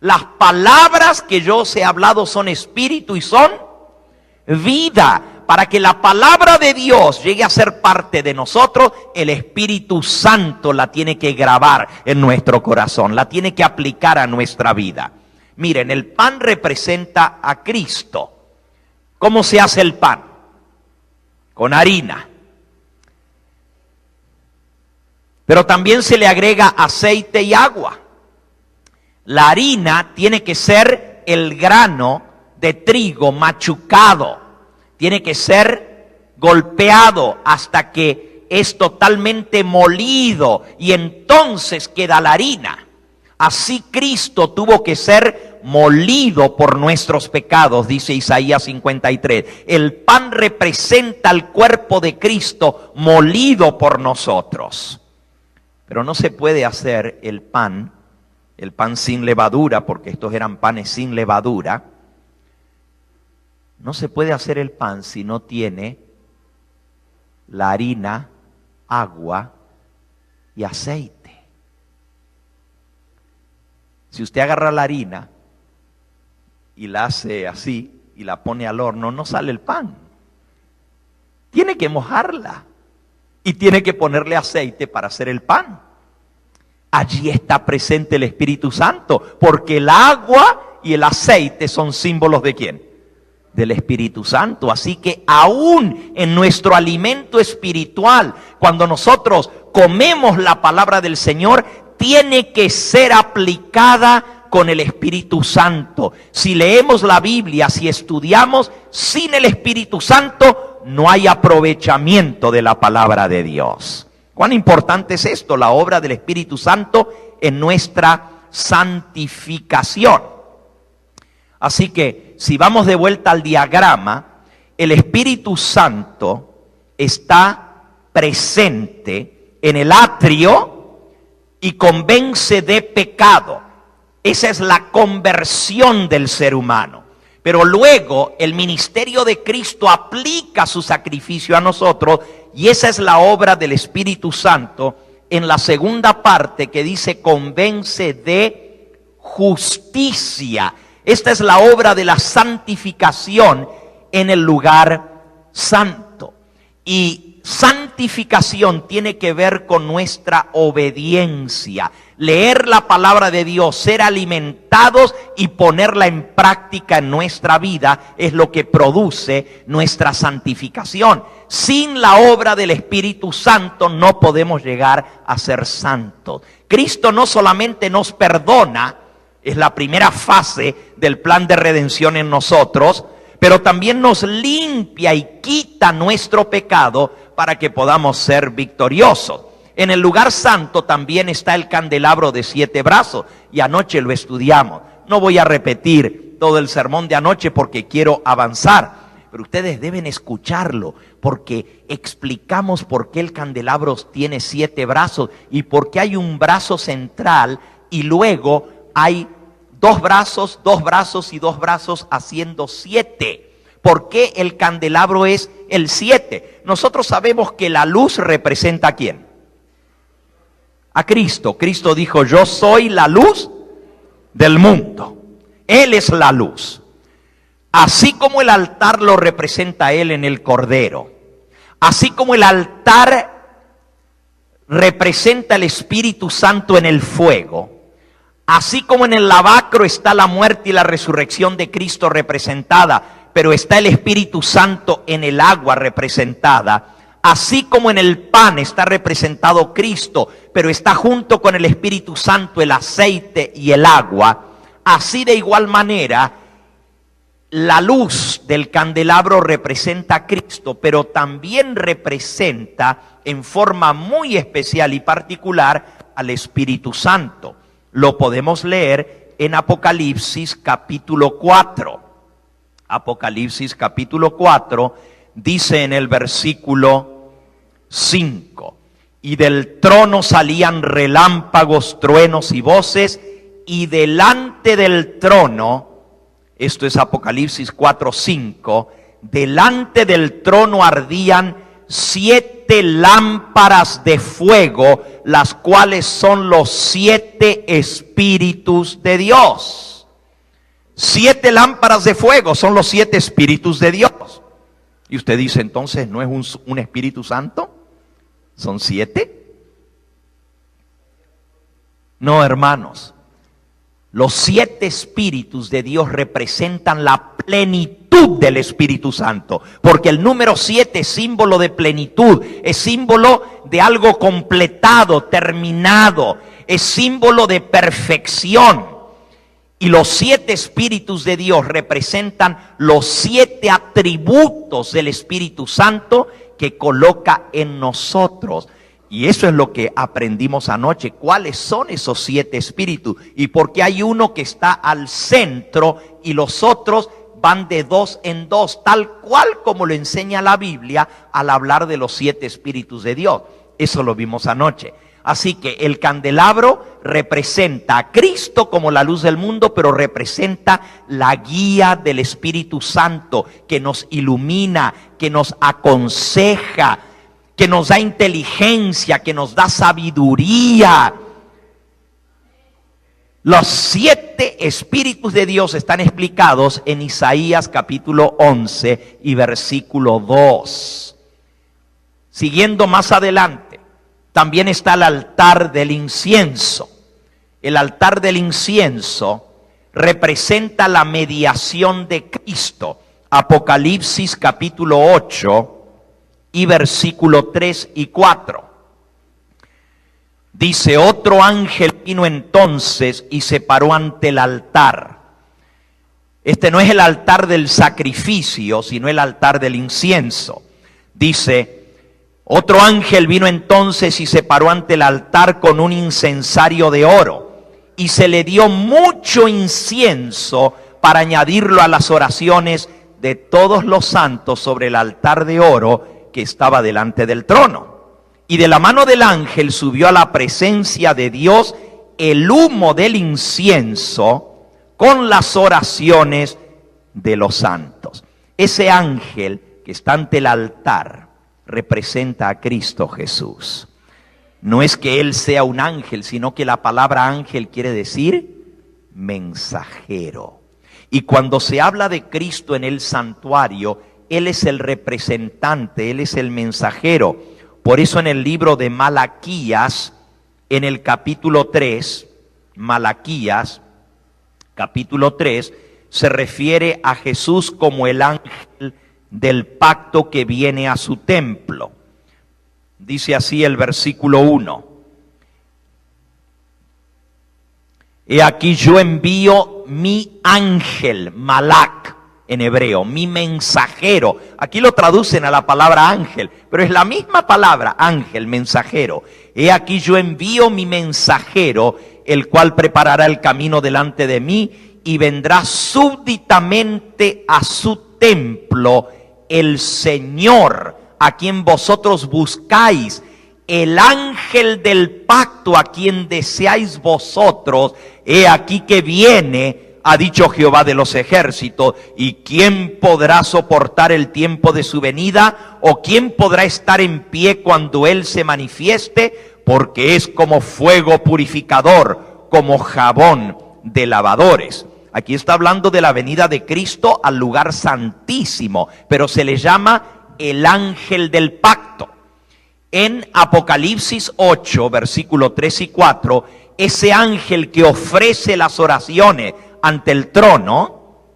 Las palabras que yo os he hablado son espíritu y son vida. Para que la palabra de Dios llegue a ser parte de nosotros, el Espíritu Santo la tiene que grabar en nuestro corazón, la tiene que aplicar a nuestra vida. Miren, el pan representa a Cristo. ¿Cómo se hace el pan? Con harina. Pero también se le agrega aceite y agua. La harina tiene que ser el grano de trigo machucado. Tiene que ser golpeado hasta que es totalmente molido y entonces queda la harina. Así Cristo tuvo que ser molido por nuestros pecados, dice Isaías 53. El pan representa el cuerpo de Cristo molido por nosotros. Pero no se puede hacer el pan sin levadura, porque estos eran panes sin levadura. No se puede hacer el pan si no tiene la harina, agua y aceite. Si usted agarra la harina y la hace así y la pone al horno, no sale el pan. Tiene que mojarla y tiene que ponerle aceite para hacer el pan. Allí está presente el Espíritu Santo, porque el agua y el aceite son símbolos ¿de quién? Del Espíritu Santo. Así que aún en nuestro alimento espiritual, cuando nosotros comemos la palabra del Señor, tiene que ser aplicada con el Espíritu Santo. Si leemos la Biblia, si estudiamos sin el Espíritu Santo, no hay aprovechamiento de la palabra de Dios. ¿Cuán importante es esto? La obra del Espíritu Santo en nuestra santificación. Así que, si vamos de vuelta al diagrama, el Espíritu Santo está presente en el atrio y convence de pecado. Esa es la conversión del ser humano. Pero luego el ministerio de Cristo aplica su sacrificio a nosotros y esa es la obra del Espíritu Santo en la segunda parte que dice convence de justicia. Esta es la obra de la santificación en el lugar santo. Y santificación tiene que ver con nuestra obediencia. Leer la palabra de Dios, ser alimentados y ponerla en práctica en nuestra vida es lo que produce nuestra santificación. Sin la obra del Espíritu Santo no podemos llegar a ser santos. Cristo no solamente nos perdona, es la primera fase del plan de redención en nosotros, pero también nos limpia y quita nuestro pecado para que podamos ser victoriosos. En el lugar santo también está el candelabro de 7 brazos, y anoche lo estudiamos. No voy a repetir todo el sermón de anoche porque quiero avanzar, pero ustedes deben escucharlo, porque explicamos por qué el candelabro tiene 7 brazos y por qué hay un brazo central y luego hay 2 brazos y 2 brazos haciendo 7. ¿Por qué el candelabro es el 7? Nosotros sabemos que la luz representa ¿a quién? A Cristo. Cristo dijo, yo soy la luz del mundo. Él es la luz. Así como el altar lo representa a Él en el Cordero, así como el altar representa el Espíritu Santo en el fuego, así como en el lavacro está la muerte y la resurrección de Cristo representada, pero está el Espíritu Santo en el agua representada, así como en el pan está representado Cristo, pero está junto con el Espíritu Santo el aceite y el agua, así de igual manera la luz del candelabro representa a Cristo, pero también representa en forma muy especial y particular al Espíritu Santo. Lo podemos leer en Apocalipsis capítulo 4. Apocalipsis capítulo 4 dice en el versículo 5: y del trono salían relámpagos, truenos y voces, y delante del trono, esto es Apocalipsis 4:5, delante del trono ardían 7 lámparas de fuego, las cuales son los 7 espíritus de Dios. 7 lámparas de fuego son los 7 espíritus de Dios. Y usted dice, entonces, ¿no es un Espíritu Santo? ¿Son 7? No, hermanos. Los 7 espíritus de Dios representan la plenitud del Espíritu Santo, porque el número 7 es símbolo de plenitud, es símbolo de algo completado, terminado, es símbolo de perfección. Y los 7 espíritus de Dios representan los 7 atributos del Espíritu Santo que coloca en nosotros. Y eso es lo que aprendimos anoche. ¿Cuáles son esos 7 espíritus? Y por qué hay uno que está al centro y los otros van de 2 en 2, tal cual como lo enseña la Biblia al hablar de los 7 espíritus de Dios. Eso lo vimos anoche. Así que el candelabro representa a Cristo como la luz del mundo, pero representa la guía del Espíritu Santo que nos ilumina, que nos aconseja, que nos da inteligencia, que nos da sabiduría. Los 7 espíritus de Dios están explicados en Isaías capítulo 11 y versículo 2. Siguiendo más adelante, también está el altar del incienso. El altar del incienso representa la mediación de Cristo. Apocalipsis capítulo 8 y versículo 3 y 4. Dice, otro ángel vino entonces y se paró ante el altar. Este no es el altar del sacrificio, sino el altar del incienso. Dice, otro ángel vino entonces y se paró ante el altar con un incensario de oro, y se le dio mucho incienso para añadirlo a las oraciones de todos los santos sobre el altar de oro que estaba delante del trono. Y de la mano del ángel subió a la presencia de Dios el humo del incienso con las oraciones de los santos. Ese ángel que está ante el altar representa a Cristo Jesús. No es que Él sea un ángel, sino que la palabra ángel quiere decir mensajero. Y cuando se habla de Cristo en el santuario, Él es el representante, Él es el mensajero. Por eso en el libro de Malaquías, en el capítulo 3, Malaquías, capítulo 3, se refiere a Jesús como el ángel del pacto que viene a su templo. Dice así el versículo 1. He aquí yo envío mi ángel, malak en hebreo, mi mensajero. Aquí lo traducen a la palabra ángel, pero es la misma palabra, ángel, mensajero. He aquí yo envío mi mensajero, el cual preparará el camino delante de mí, y vendrá súbitamente a su templo el Señor, a quien vosotros buscáis, el ángel del pacto, a quien deseáis vosotros. He aquí que viene, ha dicho Jehová de los ejércitos. ¿Y quién podrá soportar el tiempo de su venida? ¿O quién podrá estar en pie cuando Él se manifieste? Porque es como fuego purificador, como jabón de lavadores. Aquí está hablando de la venida de Cristo al lugar santísimo, pero se le llama el ángel del pacto. En Apocalipsis 8, versículos 3 y 4, ese ángel que ofrece las oraciones ante el trono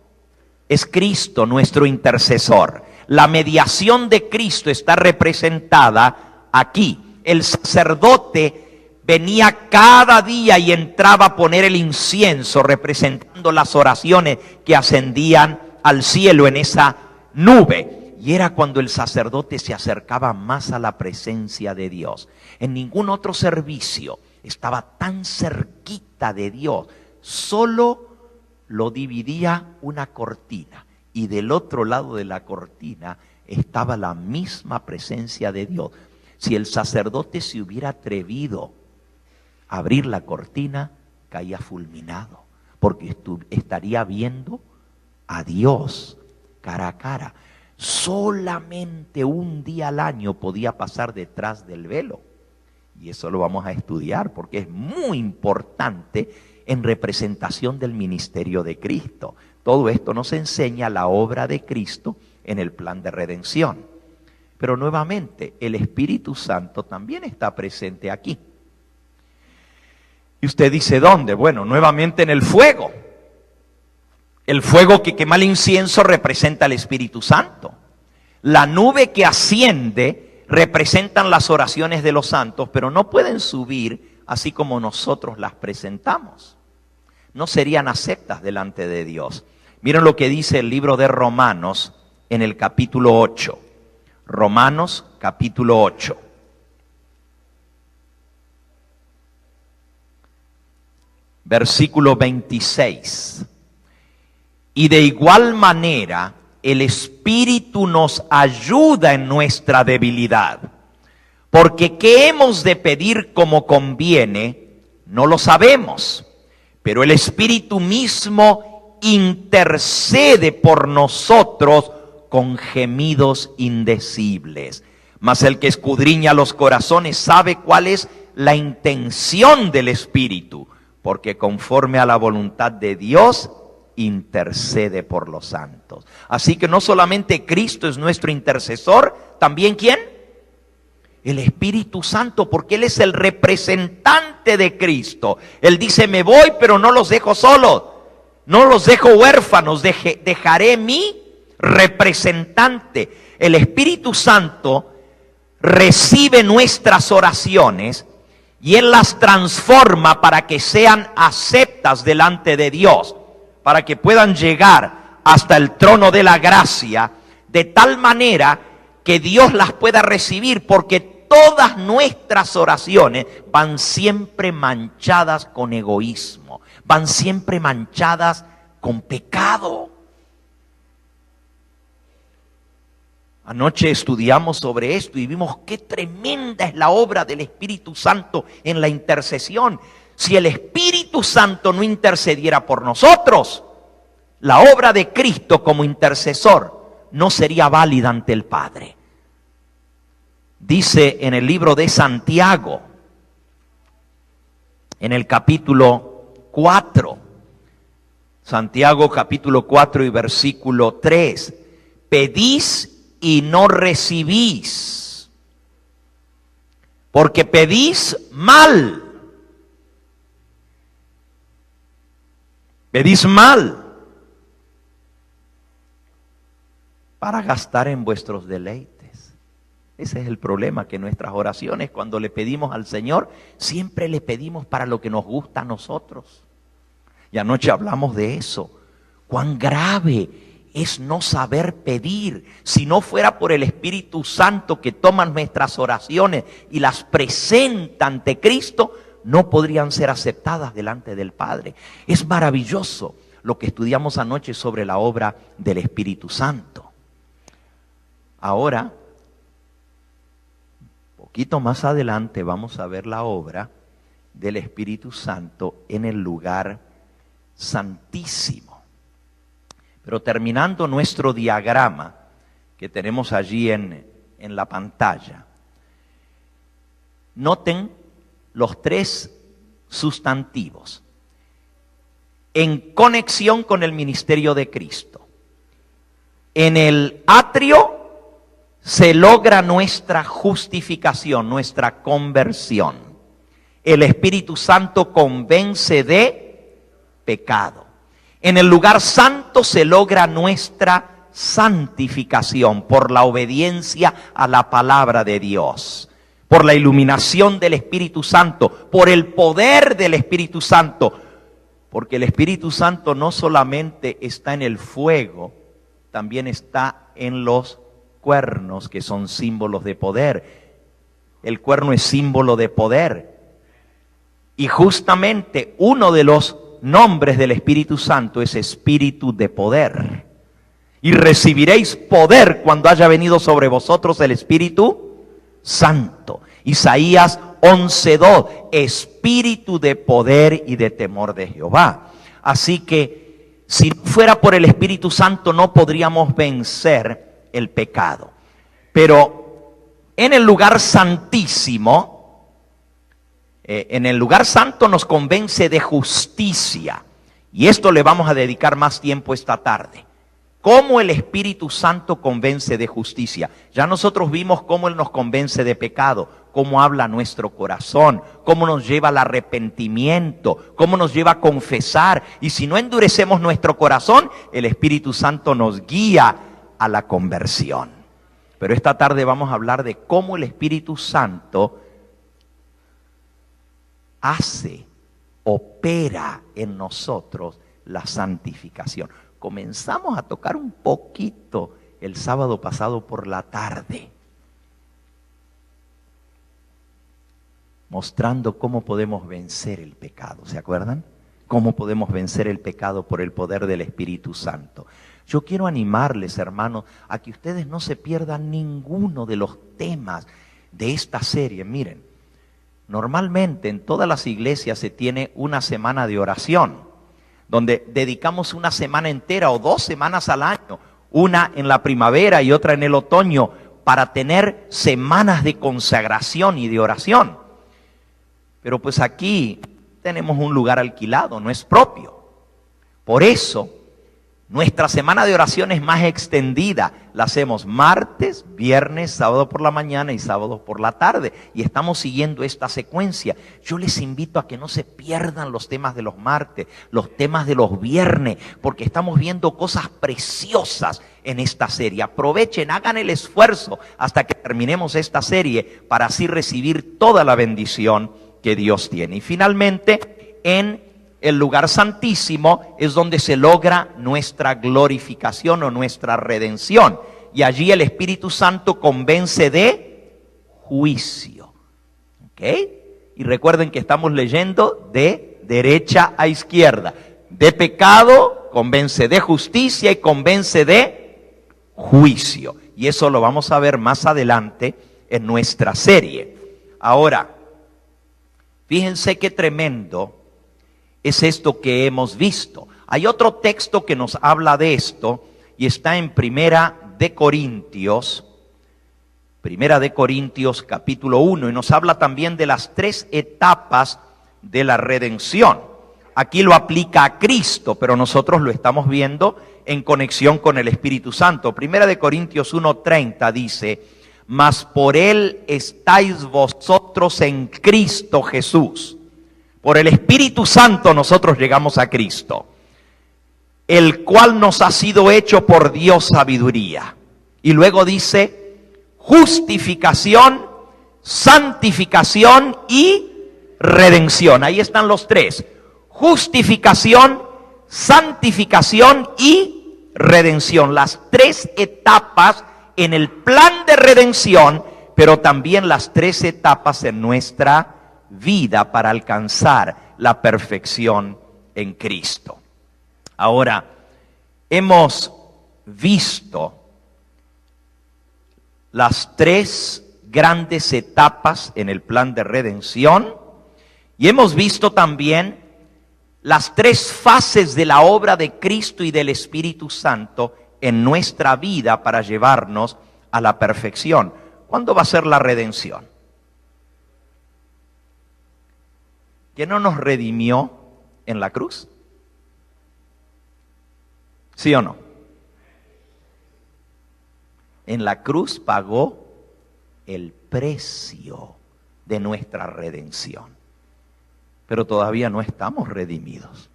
es Cristo, nuestro intercesor. La mediación de Cristo está representada aquí. El sacerdote venía cada día y entraba a poner el incienso, representando las oraciones que ascendían al cielo en esa nube. Y era cuando el sacerdote se acercaba más a la presencia de Dios. En ningún otro servicio estaba tan cerquita de Dios. Solo lo dividía una cortina. Y del otro lado de la cortina estaba la misma presencia de Dios. Si el sacerdote se hubiera atrevido a abrir la cortina, caía fulminado, porque estaría viendo a Dios cara a cara. Solamente un día al año podía pasar detrás del velo. Y eso lo vamos a estudiar porque es muy importante en representación del ministerio de Cristo. Todo esto nos enseña la obra de Cristo en el plan de redención. Pero nuevamente, el Espíritu Santo también está presente aquí. Y usted dice, ¿dónde? Bueno, nuevamente en el fuego. El fuego que quema el incienso representa al Espíritu Santo. La nube que asciende representan las oraciones de los santos, pero no pueden subir así como nosotros las presentamos. No serían aceptas delante de Dios. Miren lo que dice el libro de Romanos en el capítulo 8. Romanos capítulo 8. Versículo 26. Y de igual manera, el Espíritu nos ayuda en nuestra debilidad. Porque ¿qué hemos de pedir como conviene? No lo sabemos. Pero el Espíritu mismo intercede por nosotros con gemidos indecibles. Mas el que escudriña los corazones sabe cuál es la intención del Espíritu, porque conforme a la voluntad de Dios, intercede por los santos. Así que no solamente Cristo es nuestro intercesor, también ¿quién? El Espíritu Santo, porque Él es el representante de Cristo. Él dice, me voy, pero no los dejo solos, no los dejo huérfanos, dejaré mi representante. El Espíritu Santo recibe nuestras oraciones y Él las transforma para que sean aceptas delante de Dios, para que puedan llegar hasta el trono de la gracia, de tal manera que Dios las pueda recibir, porque todas nuestras oraciones van siempre manchadas con egoísmo, van siempre manchadas con pecado. Anoche estudiamos sobre esto y vimos qué tremenda es la obra del Espíritu Santo en la intercesión. Si el Espíritu Santo no intercediera por nosotros, la obra de Cristo como intercesor no sería válida ante el Padre. Dice en el libro de Santiago, en el capítulo 4. Santiago capítulo 4 y versículo 3. Pedís y no recibís, porque pedís mal. Pedís mal para gastar en vuestros deleites. Ese es el problema, que nuestras oraciones, cuando le pedimos al Señor, siempre le pedimos para lo que nos gusta a nosotros. Y anoche hablamos de eso. Cuán grave es no saber pedir. Si no fuera por el Espíritu Santo que toma nuestras oraciones y las presenta ante Cristo, no podrían ser aceptadas delante del Padre. Es maravilloso lo que estudiamos anoche sobre la obra del Espíritu Santo. Ahora, un poquito más adelante vamos a ver la obra del Espíritu Santo en el lugar santísimo. Pero terminando nuestro diagrama que tenemos allí en la pantalla, noten los tres sustantivos en conexión con el ministerio de Cristo. En el atrio se logra nuestra justificación, nuestra conversión. El Espíritu Santo convence de pecado. En el lugar santo se logra nuestra santificación por la obediencia a la palabra de Dios, por la iluminación del Espíritu Santo, por el poder del Espíritu Santo, porque el Espíritu Santo no solamente está en el fuego, también está en los cuernos, que son símbolos de poder. El cuerno es símbolo de poder. Y justamente uno de los nombres del Espíritu Santo es Espíritu de poder. Y recibiréis poder cuando haya venido sobre vosotros el Espíritu Santo. Isaías 11:2, Espíritu de poder y de temor de Jehová. Así que si no fuera por el Espíritu Santo no podríamos vencer el pecado. Pero en el lugar santísimo, en el lugar santo nos convence de justicia. Y esto le vamos a dedicar más tiempo esta tarde. ¿Cómo el Espíritu Santo convence de justicia? Ya nosotros vimos cómo Él nos convence de pecado, cómo habla nuestro corazón, cómo nos lleva al arrepentimiento, cómo nos lleva a confesar. Y si no endurecemos nuestro corazón, el Espíritu Santo nos guía a la conversión. Pero esta tarde vamos a hablar de cómo el Espíritu Santo opera en nosotros la santificación. Comenzamos a tocar un poquito el sábado pasado por la tarde, mostrando cómo podemos vencer el pecado. ¿Se acuerdan? Cómo podemos vencer el pecado por el poder del Espíritu Santo. Yo quiero animarles, hermanos, a que ustedes no se pierdan ninguno de los temas de esta serie. Miren, normalmente en todas las iglesias se tiene una semana de oración, donde dedicamos una semana entera o 2 semanas al año, una en la primavera y otra en el otoño, para tener semanas de consagración y de oración. Pero pues aquí tenemos un lugar alquilado, no es propio. Por eso, nuestra semana de oración es más extendida. La hacemos martes, viernes, sábado por la mañana y sábado por la tarde. Y estamos siguiendo esta secuencia. Yo les invito a que no se pierdan los temas de los martes, los temas de los viernes, porque estamos viendo cosas preciosas en esta serie. Aprovechen, hagan el esfuerzo hasta que terminemos esta serie para así recibir toda la bendición que Dios tiene. Y finalmente, en el lugar santísimo es donde se logra nuestra glorificación o nuestra redención. Y allí el Espíritu Santo convence de juicio. ¿Ok? Y recuerden que estamos leyendo de derecha a izquierda. De pecado, convence de justicia y convence de juicio. Y eso lo vamos a ver más adelante en nuestra serie. Ahora, fíjense qué tremendo es esto que hemos visto. Hay otro texto que nos habla de esto y está en Primera de Corintios capítulo 1, y nos habla también de las 3 etapas de la redención. Aquí lo aplica a Cristo, pero nosotros lo estamos viendo en conexión con el Espíritu Santo. Primera de Corintios 1:30 dice: mas por Él estáis vosotros en Cristo Jesús. Por el Espíritu Santo nosotros llegamos a Cristo, el cual nos ha sido hecho por Dios sabiduría. Y luego dice: justificación, santificación y redención. Ahí están los tres: justificación, santificación y redención. Las tres etapas en el plan de redención, pero también las tres etapas en nuestra vida para alcanzar la perfección en Cristo. Ahora, hemos visto las tres grandes etapas en el plan de redención y hemos visto también las tres fases de la obra de Cristo y del Espíritu Santo en nuestra vida para llevarnos a la perfección. ¿Cuándo va a ser la redención? ¿Que no nos redimió en la cruz? ¿Sí o no? En la cruz pagó el precio de nuestra redención. Pero todavía no estamos redimidos.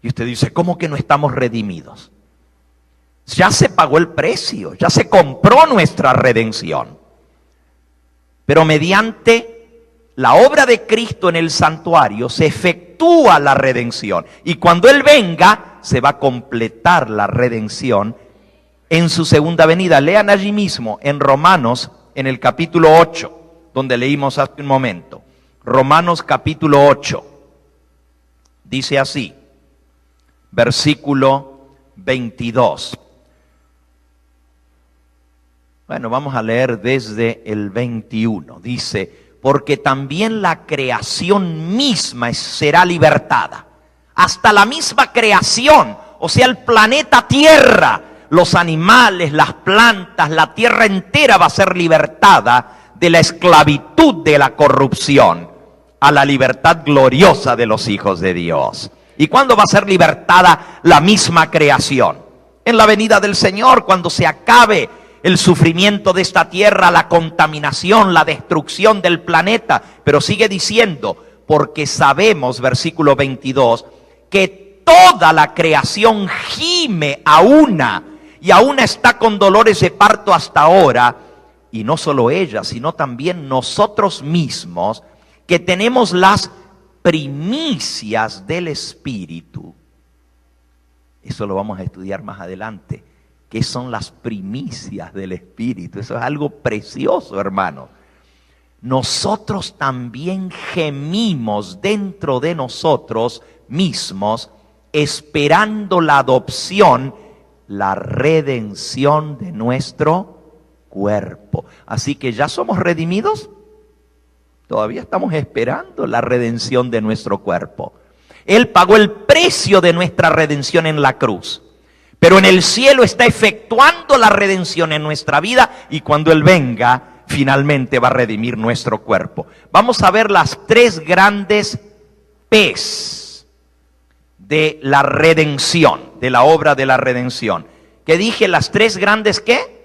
Y usted dice: ¿cómo que no estamos redimidos? Ya se pagó el precio, ya se compró nuestra redención. Pero mediante la obra de Cristo en el santuario se efectúa la redención. Y cuando Él venga, se va a completar la redención en su segunda venida. Lean allí mismo en Romanos, en el capítulo 8, donde leímos hace un momento. Romanos capítulo 8. Dice así, versículo 22. Bueno, vamos a leer desde el 21. Dice: porque también la creación misma será libertada. Hasta la misma creación, o sea, el planeta Tierra, los animales, las plantas, la tierra entera va a ser libertada de la esclavitud de la corrupción a la libertad gloriosa de los hijos de Dios. ¿Y cuándo va a ser libertada la misma creación? En la venida del Señor, cuando se acabe el sufrimiento de esta tierra, la contaminación, la destrucción del planeta. Pero sigue diciendo: porque sabemos, versículo 22, que toda la creación gime a una, y a una está con dolores de parto hasta ahora. Y no solo ella, sino también nosotros mismos, que tenemos las primicias del Espíritu. Eso lo vamos a estudiar más adelante. ¿Qué son las primicias del Espíritu? Eso es algo precioso, hermano. Nosotros también gemimos dentro de nosotros mismos, esperando la adopción, la redención de nuestro cuerpo. Así que ¿ya somos redimidos? Todavía estamos esperando la redención de nuestro cuerpo. Él pagó el precio de nuestra redención en la cruz. Pero en el cielo está efectuando la redención en nuestra vida, y cuando Él venga, finalmente va a redimir nuestro cuerpo. Vamos a ver las tres grandes P's de la redención, de la obra de la redención. ¿Qué dije? Las tres grandes ¿qué?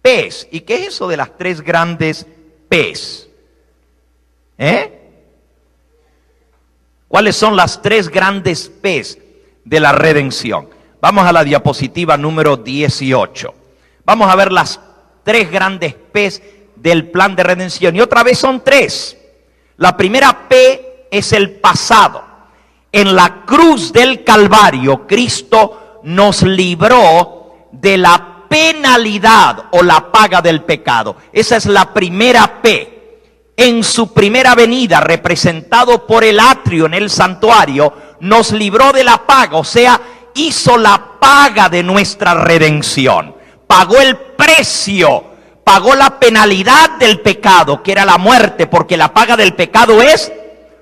P's. ¿Y qué es eso de las tres grandes P's? ¿Cuáles son las tres grandes P's de la redención? Vamos a la diapositiva número 18. Vamos a ver las tres grandes P's del plan de redención. Y otra vez son tres. La primera P es el pasado. En la cruz del Calvario, Cristo nos libró de la penalidad o la paga del pecado. Esa es la primera P. En su primera venida, representado por el atrio en el santuario, nos libró de la paga, o sea, hizo la paga de nuestra redención. Pagó el precio, pagó la penalidad del pecado, que era la muerte, porque la paga del pecado es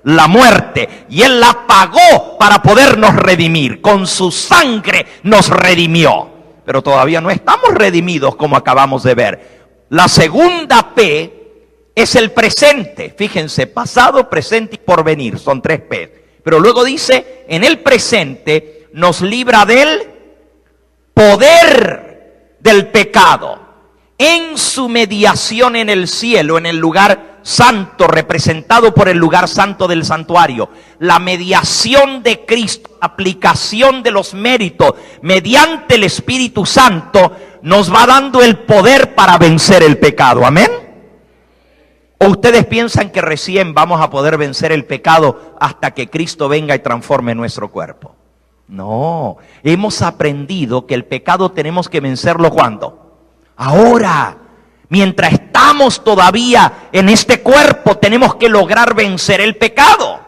la muerte. Y Él la pagó para podernos redimir. Con su sangre nos redimió. Pero todavía no estamos redimidos, como acabamos de ver. La segunda P es el presente. Fíjense, pasado, presente y porvenir, son 3 P. Pero luego dice, en el presente nos libra del poder del pecado, en su mediación en el cielo, en el lugar santo, representado por el lugar santo del santuario. La mediación de Cristo, aplicación de los méritos mediante el Espíritu Santo, nos va dando el poder para vencer el pecado. ¿Amén? ¿O ustedes piensan que recién vamos a poder vencer el pecado hasta que Cristo venga y transforme nuestro cuerpo? No, hemos aprendido que el pecado tenemos que vencerlo ¿cuándo? Ahora. Mientras estamos todavía en este cuerpo, tenemos que lograr vencer el pecado.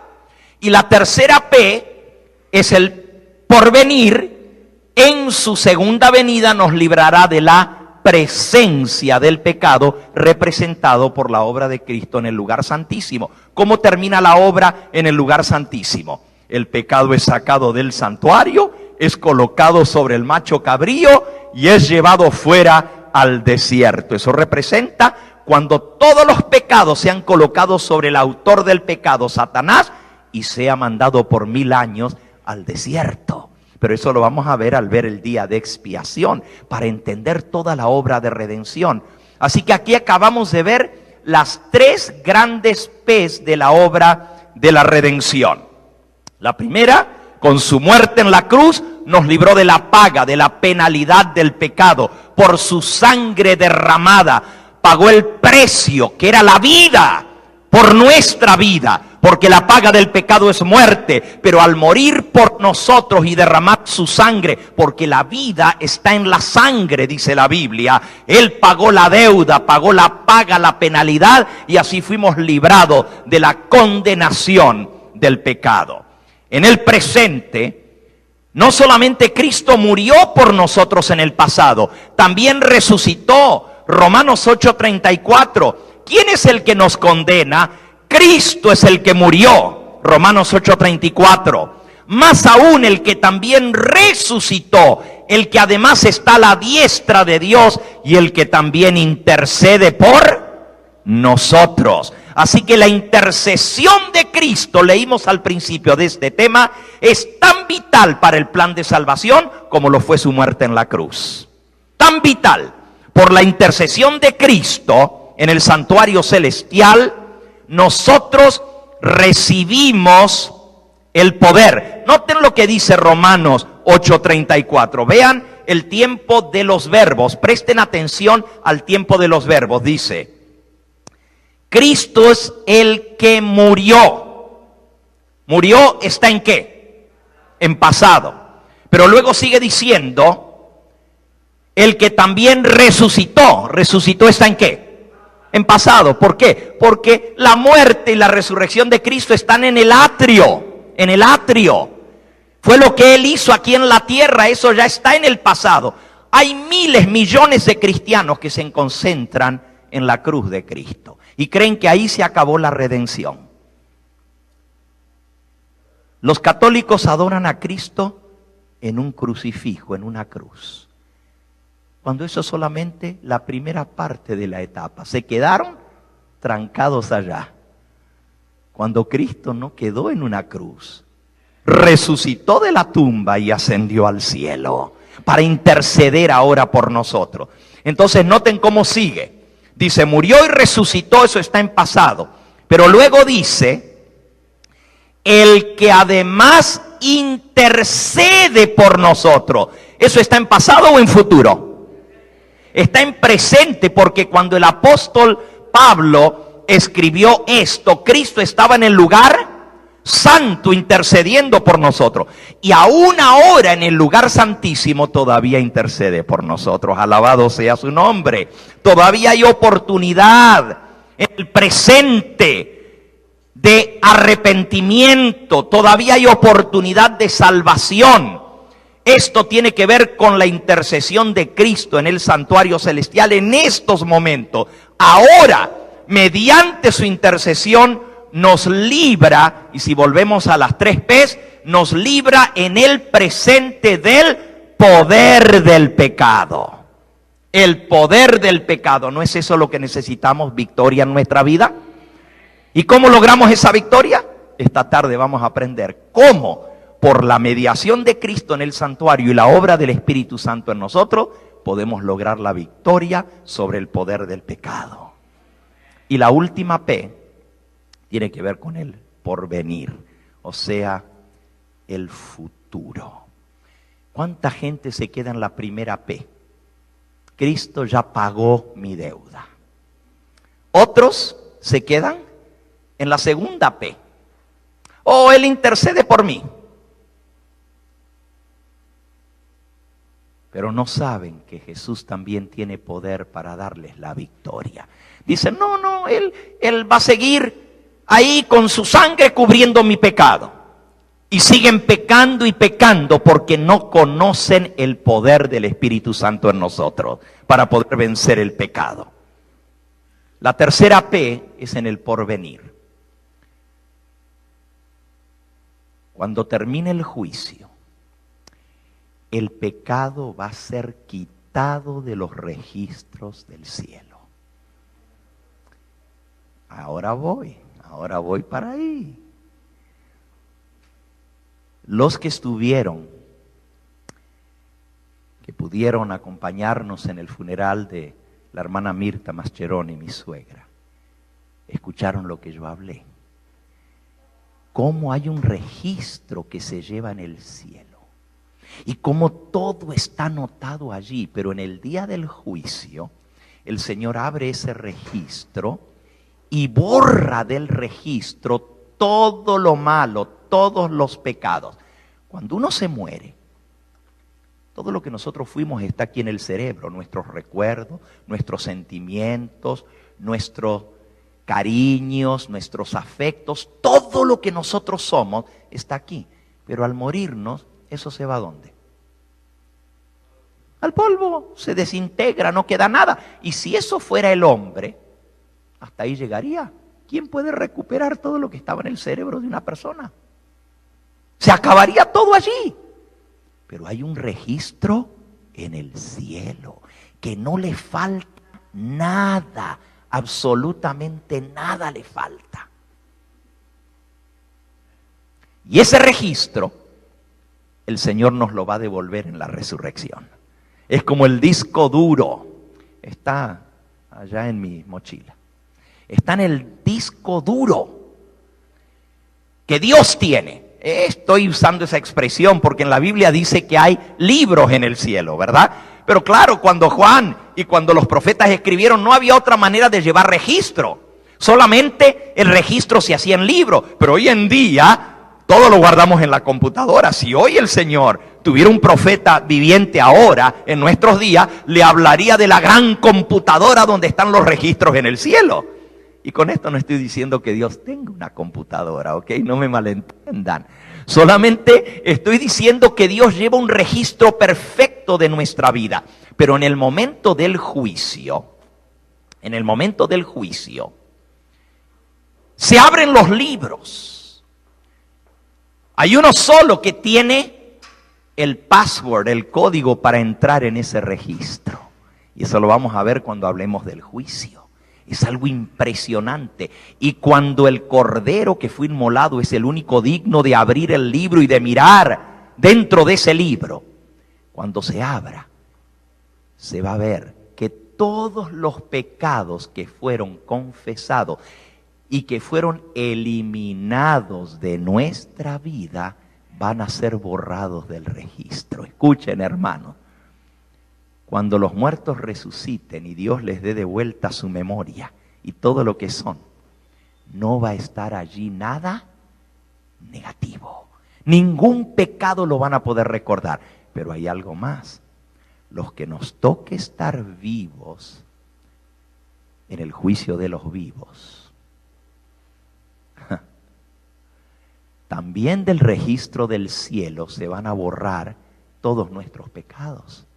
Y la tercera P es el porvenir. En su segunda venida nos librará de la presencia del pecado, representado por la obra de Cristo en el lugar santísimo. ¿Cómo termina la obra en el lugar santísimo? El pecado es sacado del santuario, es colocado sobre el macho cabrío y es llevado fuera al desierto. Eso representa cuando todos los pecados sean colocados sobre el autor del pecado, Satanás, y sea mandado por 1000 años al desierto. Pero eso lo vamos a ver al ver el día de expiación, para entender toda la obra de redención. Así que aquí acabamos de ver las 3 grandes P's de la obra de la redención. La primera, con su muerte en la cruz, nos libró de la paga, de la penalidad del pecado. Por su sangre derramada, pagó el precio, que era la vida, por nuestra vida. Porque la paga del pecado es muerte, pero al morir por nosotros y derramar su sangre, porque la vida está en la sangre, dice la Biblia, Él pagó la deuda, pagó la paga, la penalidad, y así fuimos librados de la condenación del pecado. En el presente, no solamente Cristo murió por nosotros en el pasado, también resucitó. Romanos 8:34. ¿Quién es el que nos condena? Cristo es el que murió. Romanos 8:34. Más aún el que también resucitó, el que además está a la diestra de Dios y el que también intercede por nosotros. Así que la intercesión de Cristo, leímos al principio de este tema, es tan vital para el plan de salvación como lo fue su muerte en la cruz. Tan vital. Por la intercesión de Cristo en el santuario celestial, nosotros recibimos el poder. Noten lo que dice Romanos 8:34. Vean el tiempo de los verbos. Presten atención al tiempo de los verbos. Dice: Cristo es el que murió. ¿Murió está en qué? En pasado. Pero luego sigue diciendo, el que también resucitó. ¿Resucitó está en qué? En pasado. ¿Por qué? Porque la muerte y la resurrección de Cristo están en el atrio. En el atrio. Fue lo que Él hizo aquí en la tierra. Eso ya está en el pasado. Hay miles, millones de cristianos que se concentran en la cruz de Cristo y creen que ahí se acabó la redención. Los católicos adoran a Cristo en un crucifijo, en una cruz, cuando eso es solamente la primera parte de la etapa. Se quedaron trancados allá, cuando Cristo no quedó en una cruz, resucitó de la tumba y ascendió al cielo para interceder ahora por nosotros. Entonces noten cómo sigue. Dice, murió y resucitó, eso está en pasado. Pero luego dice, el que además intercede por nosotros. ¿Eso está en pasado o en futuro? Está en presente, porque cuando el apóstol Pablo escribió esto, Cristo estaba en el lugar santo intercediendo por nosotros. Y aún ahora en el lugar santísimo todavía intercede por nosotros. Alabado sea su nombre. Todavía hay oportunidad en el presente de arrepentimiento. Todavía hay oportunidad de salvación. Esto tiene que ver con la intercesión de Cristo en el santuario celestial en estos momentos. Ahora, mediante su intercesión, nos libra, y si volvemos a las 3 P's, nos libra en el presente del poder del pecado. el poder del pecado. ¿No es eso lo que necesitamos? Victoria en nuestra vida. ¿Y cómo logramos esa victoria? Esta tarde vamos a aprender cómo, por la mediación de Cristo en el santuario y la obra del Espíritu Santo en nosotros, podemos lograr la victoria sobre el poder del pecado. Y la última P tiene que ver con el porvenir, o sea, el futuro. ¿Cuánta gente se queda en la primera P? Cristo ya pagó mi deuda. Otros se quedan en la segunda P. Oh, Él intercede por mí. Pero no saben que Jesús también tiene poder para darles la victoria. Dicen, no, Él va a seguir ahí con su sangre cubriendo mi pecado. Y siguen pecando y pecando porque no conocen el poder del Espíritu Santo en nosotros para poder vencer el pecado. La tercera P es en el porvenir. Cuando termine el juicio, el pecado va a ser quitado de los registros del cielo. Ahora voy para ahí. Los que estuvieron, que pudieron acompañarnos en el funeral de la hermana Mirta Mascheroni, mi suegra, escucharon lo que yo hablé. Cómo hay un registro que se lleva en el cielo. Y cómo todo está anotado allí, pero en el día del juicio, el Señor abre ese registro y borra del registro todo lo malo, todos los pecados. Cuando uno se muere, todo lo que nosotros fuimos está aquí en el cerebro, nuestros recuerdos, nuestros sentimientos, nuestros cariños, nuestros afectos, todo lo que nosotros somos está aquí. Pero al morirnos, ¿eso se va a dónde? Al polvo, se desintegra, no queda nada. Y si eso fuera el hombre, hasta ahí llegaría. ¿Quién puede recuperar todo lo que estaba en el cerebro de una persona? Se acabaría todo allí. Pero hay un registro en el cielo que no le falta nada, absolutamente nada le falta. Y ese registro, el Señor nos lo va a devolver en la resurrección. Es como el disco duro. Está allá en mi mochila. Está en el disco duro que Dios tiene. Estoy usando esa expresión porque en la Biblia dice que hay libros en el cielo, ¿verdad? Pero claro, cuando Juan y cuando los profetas escribieron, no había otra manera de llevar registro. Solamente el registro se hacía en libro. Pero hoy en día, todo lo guardamos en la computadora. Si hoy el Señor tuviera un profeta viviente ahora, en nuestros días, le hablaría de la gran computadora donde están los registros en el cielo. Y con esto no estoy diciendo que Dios tenga una computadora, ¿ok? No me malentiendan. Solamente estoy diciendo que Dios lleva un registro perfecto de nuestra vida. Pero en el momento del juicio, se abren los libros. Hay uno solo que tiene el password, el código para entrar en ese registro. Y eso lo vamos a ver cuando hablemos del juicio. Es algo impresionante. Y cuando el cordero que fue inmolado es el único digno de abrir el libro y de mirar dentro de ese libro, cuando se abra, se va a ver que todos los pecados que fueron confesados y que fueron eliminados de nuestra vida van a ser borrados del registro. Escuchen, hermanos. Cuando los muertos resuciten y Dios les dé de vuelta su memoria y todo lo que son, no va a estar allí nada negativo. Ningún pecado lo van a poder recordar. Pero hay algo más. Los que nos toque estar vivos en el juicio de los vivos, también del registro del cielo se van a borrar todos nuestros pecados.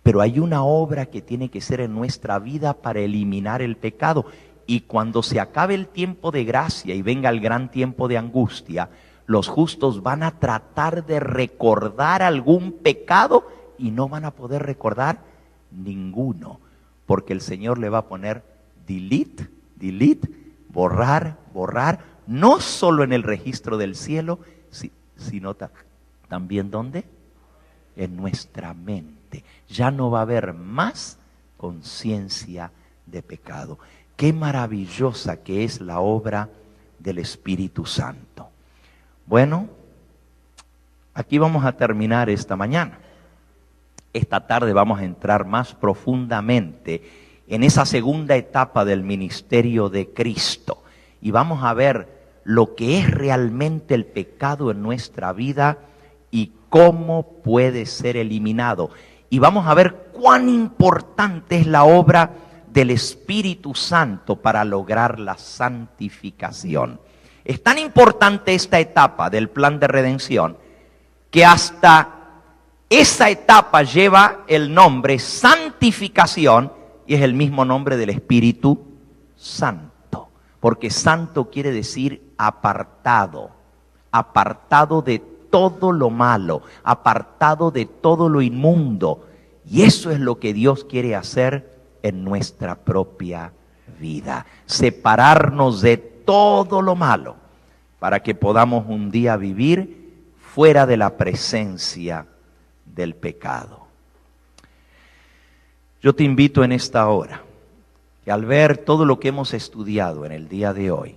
Pero hay una obra que tiene que ser en nuestra vida para eliminar el pecado. Y cuando se acabe el tiempo de gracia y venga el gran tiempo de angustia, los justos van a tratar de recordar algún pecado y no van a poder recordar Ninguno. Porque el Señor le va a poner delete, delete, borrar, borrar, no solo en el registro del cielo, sino también ¿dónde? En nuestra mente. Ya no va a haber más conciencia de pecado. Qué maravillosa que es la obra del Espíritu Santo. Bueno, aquí vamos a terminar esta mañana. Esta tarde vamos a entrar más profundamente en esa segunda etapa del ministerio de Cristo. Y vamos a ver lo que es realmente el pecado en nuestra vida y cómo puede ser eliminado. Y vamos a ver cuán importante es la obra del Espíritu Santo para lograr la santificación. Es tan importante esta etapa del plan de redención que hasta esa etapa lleva el nombre santificación y es el mismo nombre del Espíritu Santo. Porque santo quiere decir apartado, apartado de todo lo malo, apartado de todo lo inmundo. Y eso es lo que Dios quiere hacer en nuestra propia vida. Separarnos de todo lo malo para que podamos un día vivir fuera de la presencia del pecado. Yo te invito en esta hora que al ver todo lo que hemos estudiado en el día de hoy,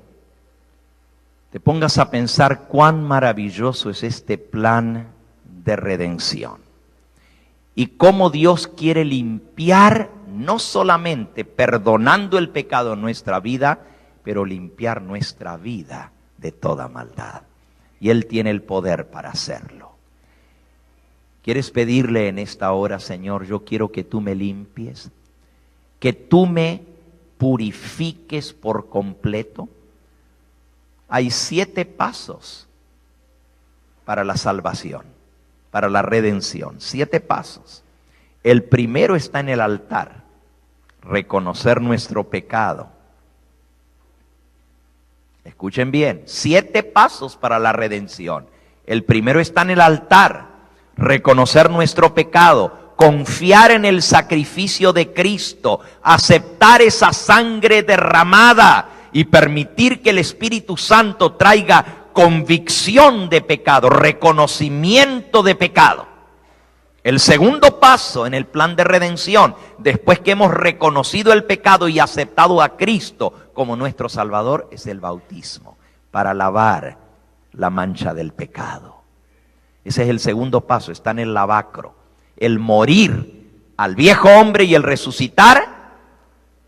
te pongas a pensar cuán maravilloso es este plan de redención y cómo Dios quiere limpiar, no solamente perdonando el pecado en nuestra vida, pero limpiar nuestra vida de toda maldad. Y Él tiene el poder para hacerlo. ¿Quieres pedirle en esta hora, Señor, yo quiero que tú me limpies, que tú me purifiques por completo? Hay 7 pasos para la salvación, para la redención. 7 pasos. El primero está en el altar, reconocer nuestro pecado. Escuchen bien, 7 pasos para la redención. El primero está en el altar, reconocer nuestro pecado, confiar en el sacrificio de Cristo, aceptar esa sangre derramada y permitir que el Espíritu Santo traiga convicción de pecado, reconocimiento de pecado. El segundo paso en el plan de redención, después que hemos reconocido el pecado y aceptado a Cristo como nuestro Salvador, es el bautismo, para lavar la mancha del pecado. Ese es el segundo paso, está en el lavacro. El morir al viejo hombre y el resucitar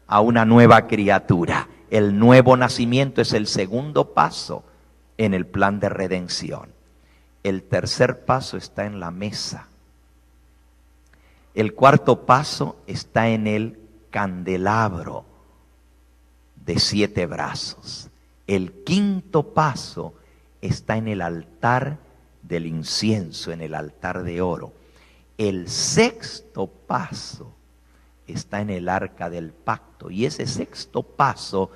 a una nueva criatura. El nuevo nacimiento es el segundo paso en el plan de redención. El tercer paso está en la mesa. El cuarto paso está en el candelabro de 7 brazos. El quinto paso está en el altar del incienso, en el altar de oro. El sexto paso está en el arca del pacto. Y ese sexto paso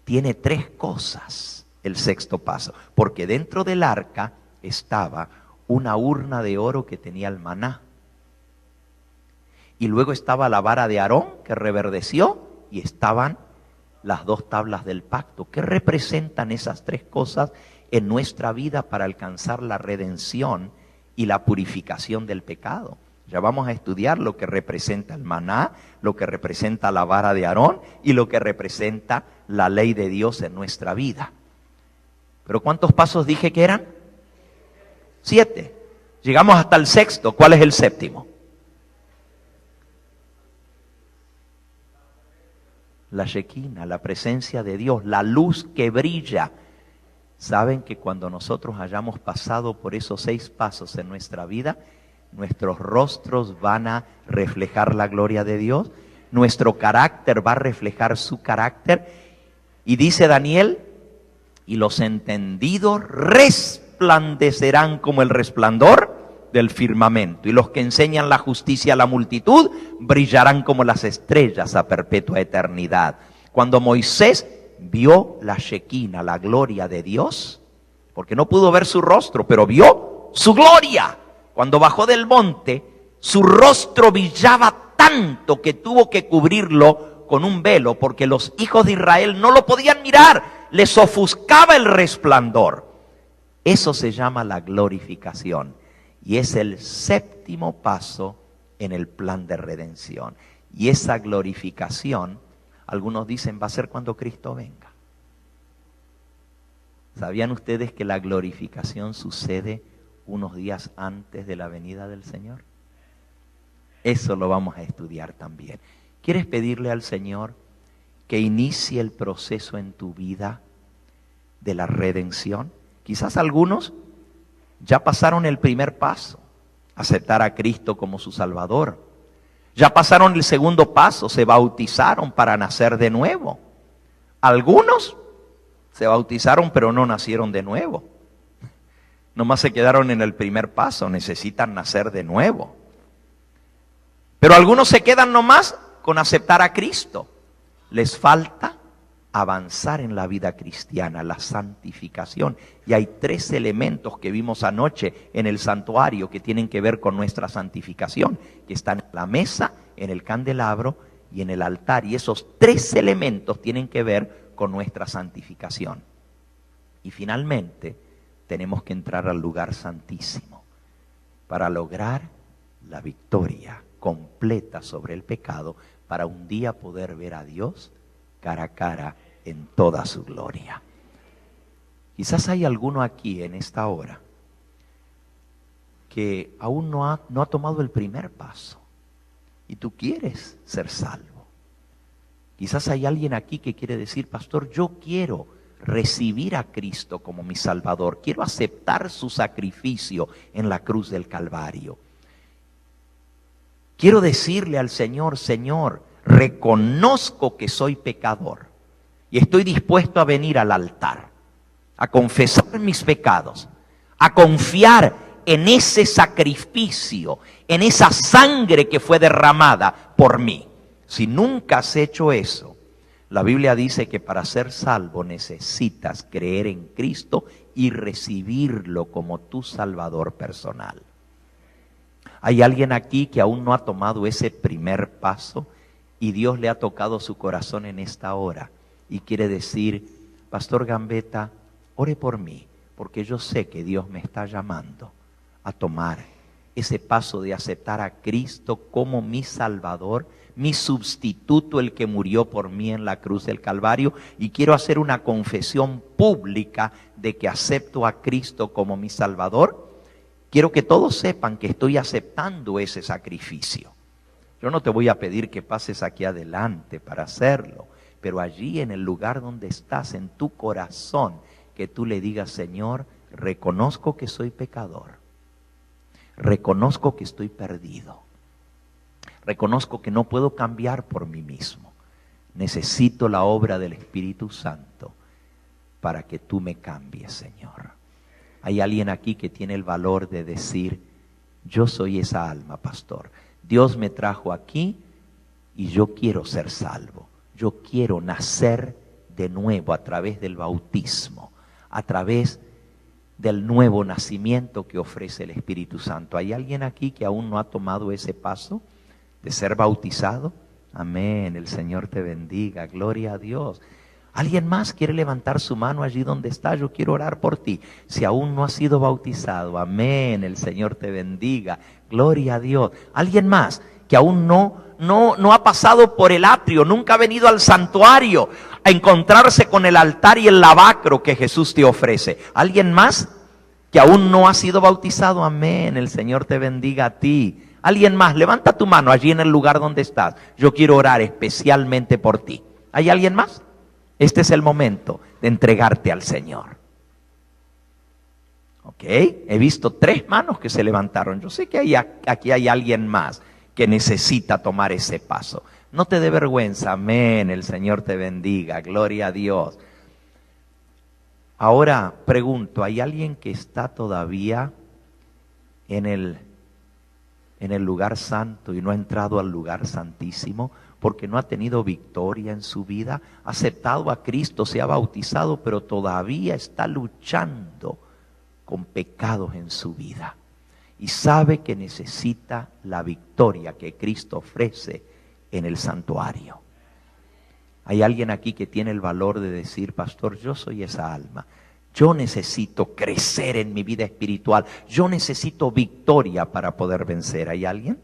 tiene 3 cosas, el sexto paso. Porque dentro del arca estaba una urna de oro que tenía el maná. Y luego estaba la vara de Aarón que reverdeció y estaban las 2 tablas del pacto. ¿Qué representan esas 3 cosas en nuestra vida para alcanzar la redención y la purificación del pecado? Ya vamos a estudiar lo que representa el maná, lo que representa la vara de Aarón y lo que representa la ley de Dios en nuestra vida. ¿Pero cuántos pasos dije que eran? 7. Llegamos hasta el sexto. ¿Cuál es el séptimo? La Shekinah, la presencia de Dios, la luz que brilla. ¿Saben que cuando nosotros hayamos pasado por esos 6 pasos en nuestra vida, nuestros rostros van a reflejar la gloria de Dios? Nuestro carácter va a reflejar su carácter. Y dice Daniel, y los entendidos resplandecerán como el resplandor del firmamento, y los que enseñan la justicia a la multitud brillarán como las estrellas a perpetua eternidad. Cuando Moisés vio la Shekinah, la gloria de Dios, porque no pudo ver su rostro, pero vio su gloria. Cuando bajó del monte, su rostro brillaba tan tanto que tuvo que cubrirlo con un velo, porque los hijos de Israel no lo podían mirar, les ofuscaba el resplandor. Eso se llama la glorificación y es el séptimo paso en el plan de redención. Y esa glorificación, algunos dicen, va a ser cuando Cristo venga. ¿Sabían ustedes que la glorificación sucede unos días antes de la venida del Señor? Eso lo vamos a estudiar también. ¿Quieres pedirle al Señor que inicie el proceso en tu vida de la redención? Quizás algunos ya pasaron el primer paso, aceptar a Cristo como su Salvador. Ya pasaron el segundo paso, se bautizaron para nacer de nuevo. Algunos se bautizaron pero no nacieron de nuevo. Nomás se quedaron en el primer paso, necesitan nacer de nuevo. Pero algunos se quedan nomás con aceptar a Cristo. Les falta avanzar en la vida cristiana, la santificación. Y hay 3 elementos que vimos anoche en el santuario que tienen que ver con nuestra santificación, que están en la mesa, en el candelabro y en el altar. Y esos 3 elementos tienen que ver con nuestra santificación. Y finalmente tenemos que entrar al lugar santísimo para lograr la victoria completa sobre el pecado, para un día poder ver a Dios cara a cara en toda su gloria. Quizás hay alguno aquí en esta hora que aún no ha tomado el primer paso y tú quieres ser salvo. Quizás hay alguien aquí que quiere decir, pastor, yo quiero recibir a Cristo como mi Salvador, quiero aceptar su sacrificio en la cruz del Calvario. Quiero decirle al Señor, Señor, reconozco que soy pecador y estoy dispuesto a venir al altar, a confesar mis pecados, a confiar en ese sacrificio, en esa sangre que fue derramada por mí. Si nunca has hecho eso, la Biblia dice que para ser salvo necesitas creer en Cristo y recibirlo como tu Salvador personal. ¿Hay alguien aquí que aún no ha tomado ese primer paso y Dios le ha tocado su corazón en esta hora y quiere decir, Pastor Gambetta, ore por mí, porque yo sé que Dios me está llamando a tomar ese paso de aceptar a Cristo como mi Salvador, mi sustituto, el que murió por mí en la cruz del Calvario, y quiero hacer una confesión pública de que acepto a Cristo como mi Salvador? Quiero que todos sepan que estoy aceptando ese sacrificio. Yo no te voy a pedir que pases aquí adelante para hacerlo, pero allí en el lugar donde estás, en tu corazón, que tú le digas, Señor, reconozco que soy pecador, reconozco que estoy perdido, reconozco que no puedo cambiar por mí mismo, necesito la obra del Espíritu Santo para que tú me cambies, Señor. Hay alguien aquí que tiene el valor de decir, yo soy esa alma, pastor. Dios me trajo aquí y yo quiero ser salvo. Yo quiero nacer de nuevo a través del bautismo, a través del nuevo nacimiento que ofrece el Espíritu Santo. ¿Hay alguien aquí que aún no ha tomado ese paso de ser bautizado? Amén, el Señor te bendiga, gloria a Dios. ¿Alguien más quiere levantar su mano allí donde está? Yo quiero orar por ti. Si aún no has sido bautizado, amén, el Señor te bendiga, gloria a Dios. ¿Alguien más que aún no ha pasado por el atrio, nunca ha venido al santuario a encontrarse con el altar y el lavacro que Jesús te ofrece? ¿Alguien más que aún no ha sido bautizado? Amén, el Señor te bendiga a ti. ¿Alguien más? Levanta tu mano allí en el lugar donde estás. Yo quiero orar especialmente por ti. ¿Hay alguien más? Este es el momento de entregarte al Señor. Ok, he visto 3 manos que se levantaron. Yo sé que aquí hay alguien más que necesita tomar ese paso. No te dé vergüenza, amén, el Señor te bendiga, gloria a Dios. Ahora pregunto, ¿hay alguien que está todavía en el lugar santo y no ha entrado al lugar santísimo? Porque no ha tenido victoria en su vida, ha aceptado a Cristo, se ha bautizado, pero todavía está luchando con pecados en su vida. y sabe que necesita la victoria que Cristo ofrece en el santuario. Hay alguien aquí que tiene el valor de decir: pastor, yo soy esa alma. Yo necesito crecer en mi vida espiritual. Yo necesito victoria para poder vencer. ¿Hay alguien?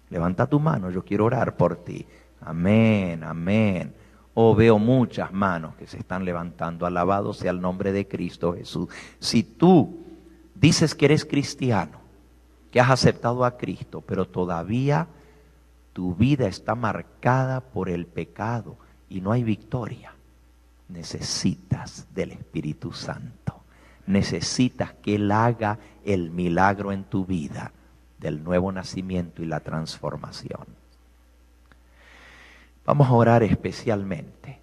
Levanta tu mano, yo quiero orar por ti. Amén, amén. Oh, veo muchas manos que se están levantando. Alabado sea el nombre de Cristo Jesús. Si tú dices que eres cristiano, que has aceptado a Cristo, pero todavía tu vida está marcada por el pecado y no hay victoria, necesitas del Espíritu Santo. Necesitas que Él haga el milagro en tu vida del nuevo nacimiento y la transformación. Vamos a orar especialmente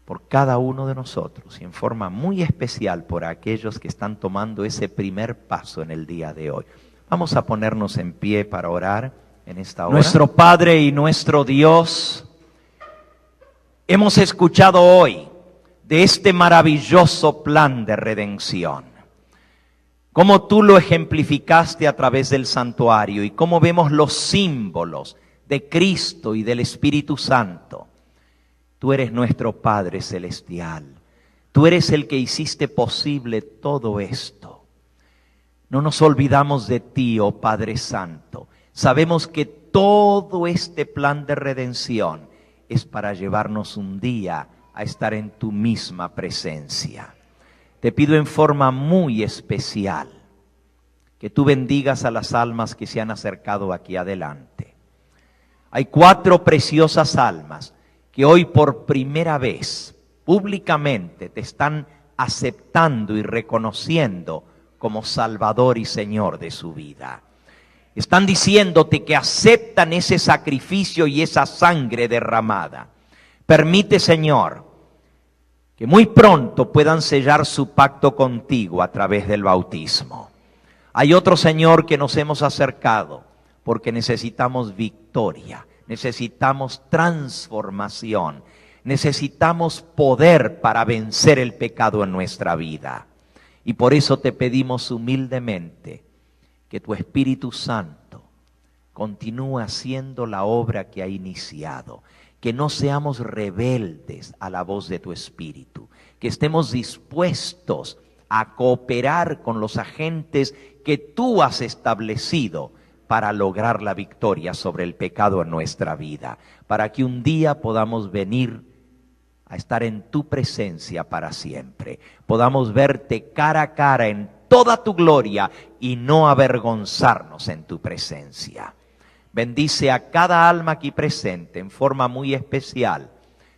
por cada uno de nosotros y en forma muy especial por aquellos que están tomando ese primer paso en el día de hoy. Vamos a ponernos en pie para orar en esta hora. Nuestro Padre y nuestro Dios, hemos escuchado hoy de este maravilloso plan de redención. Cómo tú lo ejemplificaste a través del santuario y cómo vemos los símbolos de Cristo y del Espíritu Santo. Tú eres nuestro Padre Celestial. Tú eres el que hiciste posible todo esto. No nos olvidamos de ti, oh Padre Santo. Sabemos que todo este plan de redención es para llevarnos un día a estar en tu misma presencia. Te pido en forma muy especial que tú bendigas a las almas que se han acercado aquí adelante. Hay 4 preciosas almas que hoy por primera vez públicamente te están aceptando y reconociendo como Salvador y Señor de su vida. Están diciéndote que aceptan ese sacrificio y esa sangre derramada. Permite, Señor, que muy pronto puedan sellar su pacto contigo a través del bautismo. Hay otro, Señor, que nos hemos acercado porque necesitamos victoria, necesitamos transformación, necesitamos poder para vencer el pecado en nuestra vida. Y por eso te pedimos humildemente que tu Espíritu Santo continúe haciendo la obra que ha iniciado. Que no seamos rebeldes a la voz de tu Espíritu, que estemos dispuestos a cooperar con los agentes que tú has establecido para lograr la victoria sobre el pecado en nuestra vida, para que un día podamos venir a estar en tu presencia para siempre, podamos verte cara a cara en toda tu gloria y no avergonzarnos en tu presencia. Bendice a cada alma aquí presente en forma muy especial.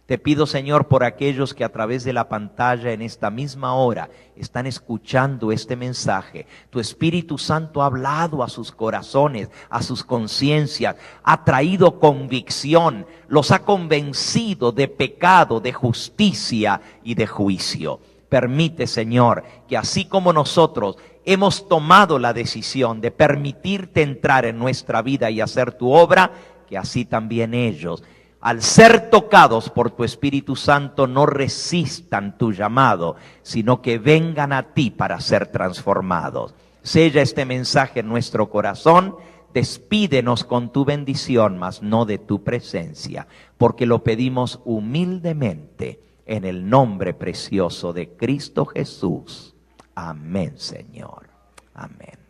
Te pido, Señor, por aquellos que a través de la pantalla en esta misma hora están escuchando este mensaje. Tu Espíritu Santo ha hablado a sus corazones, a sus conciencias, ha traído convicción, los ha convencido de pecado, de justicia y de juicio. Permite, Señor, que así como nosotros hemos tomado la decisión de permitirte entrar en nuestra vida y hacer tu obra, que así también ellos, al ser tocados por tu Espíritu Santo, no resistan tu llamado, sino que vengan a ti para ser transformados. Sella este mensaje en nuestro corazón, despídenos con tu bendición, mas no de tu presencia, porque lo pedimos humildemente en el nombre precioso de Cristo Jesús. Amén, Señor. Amén.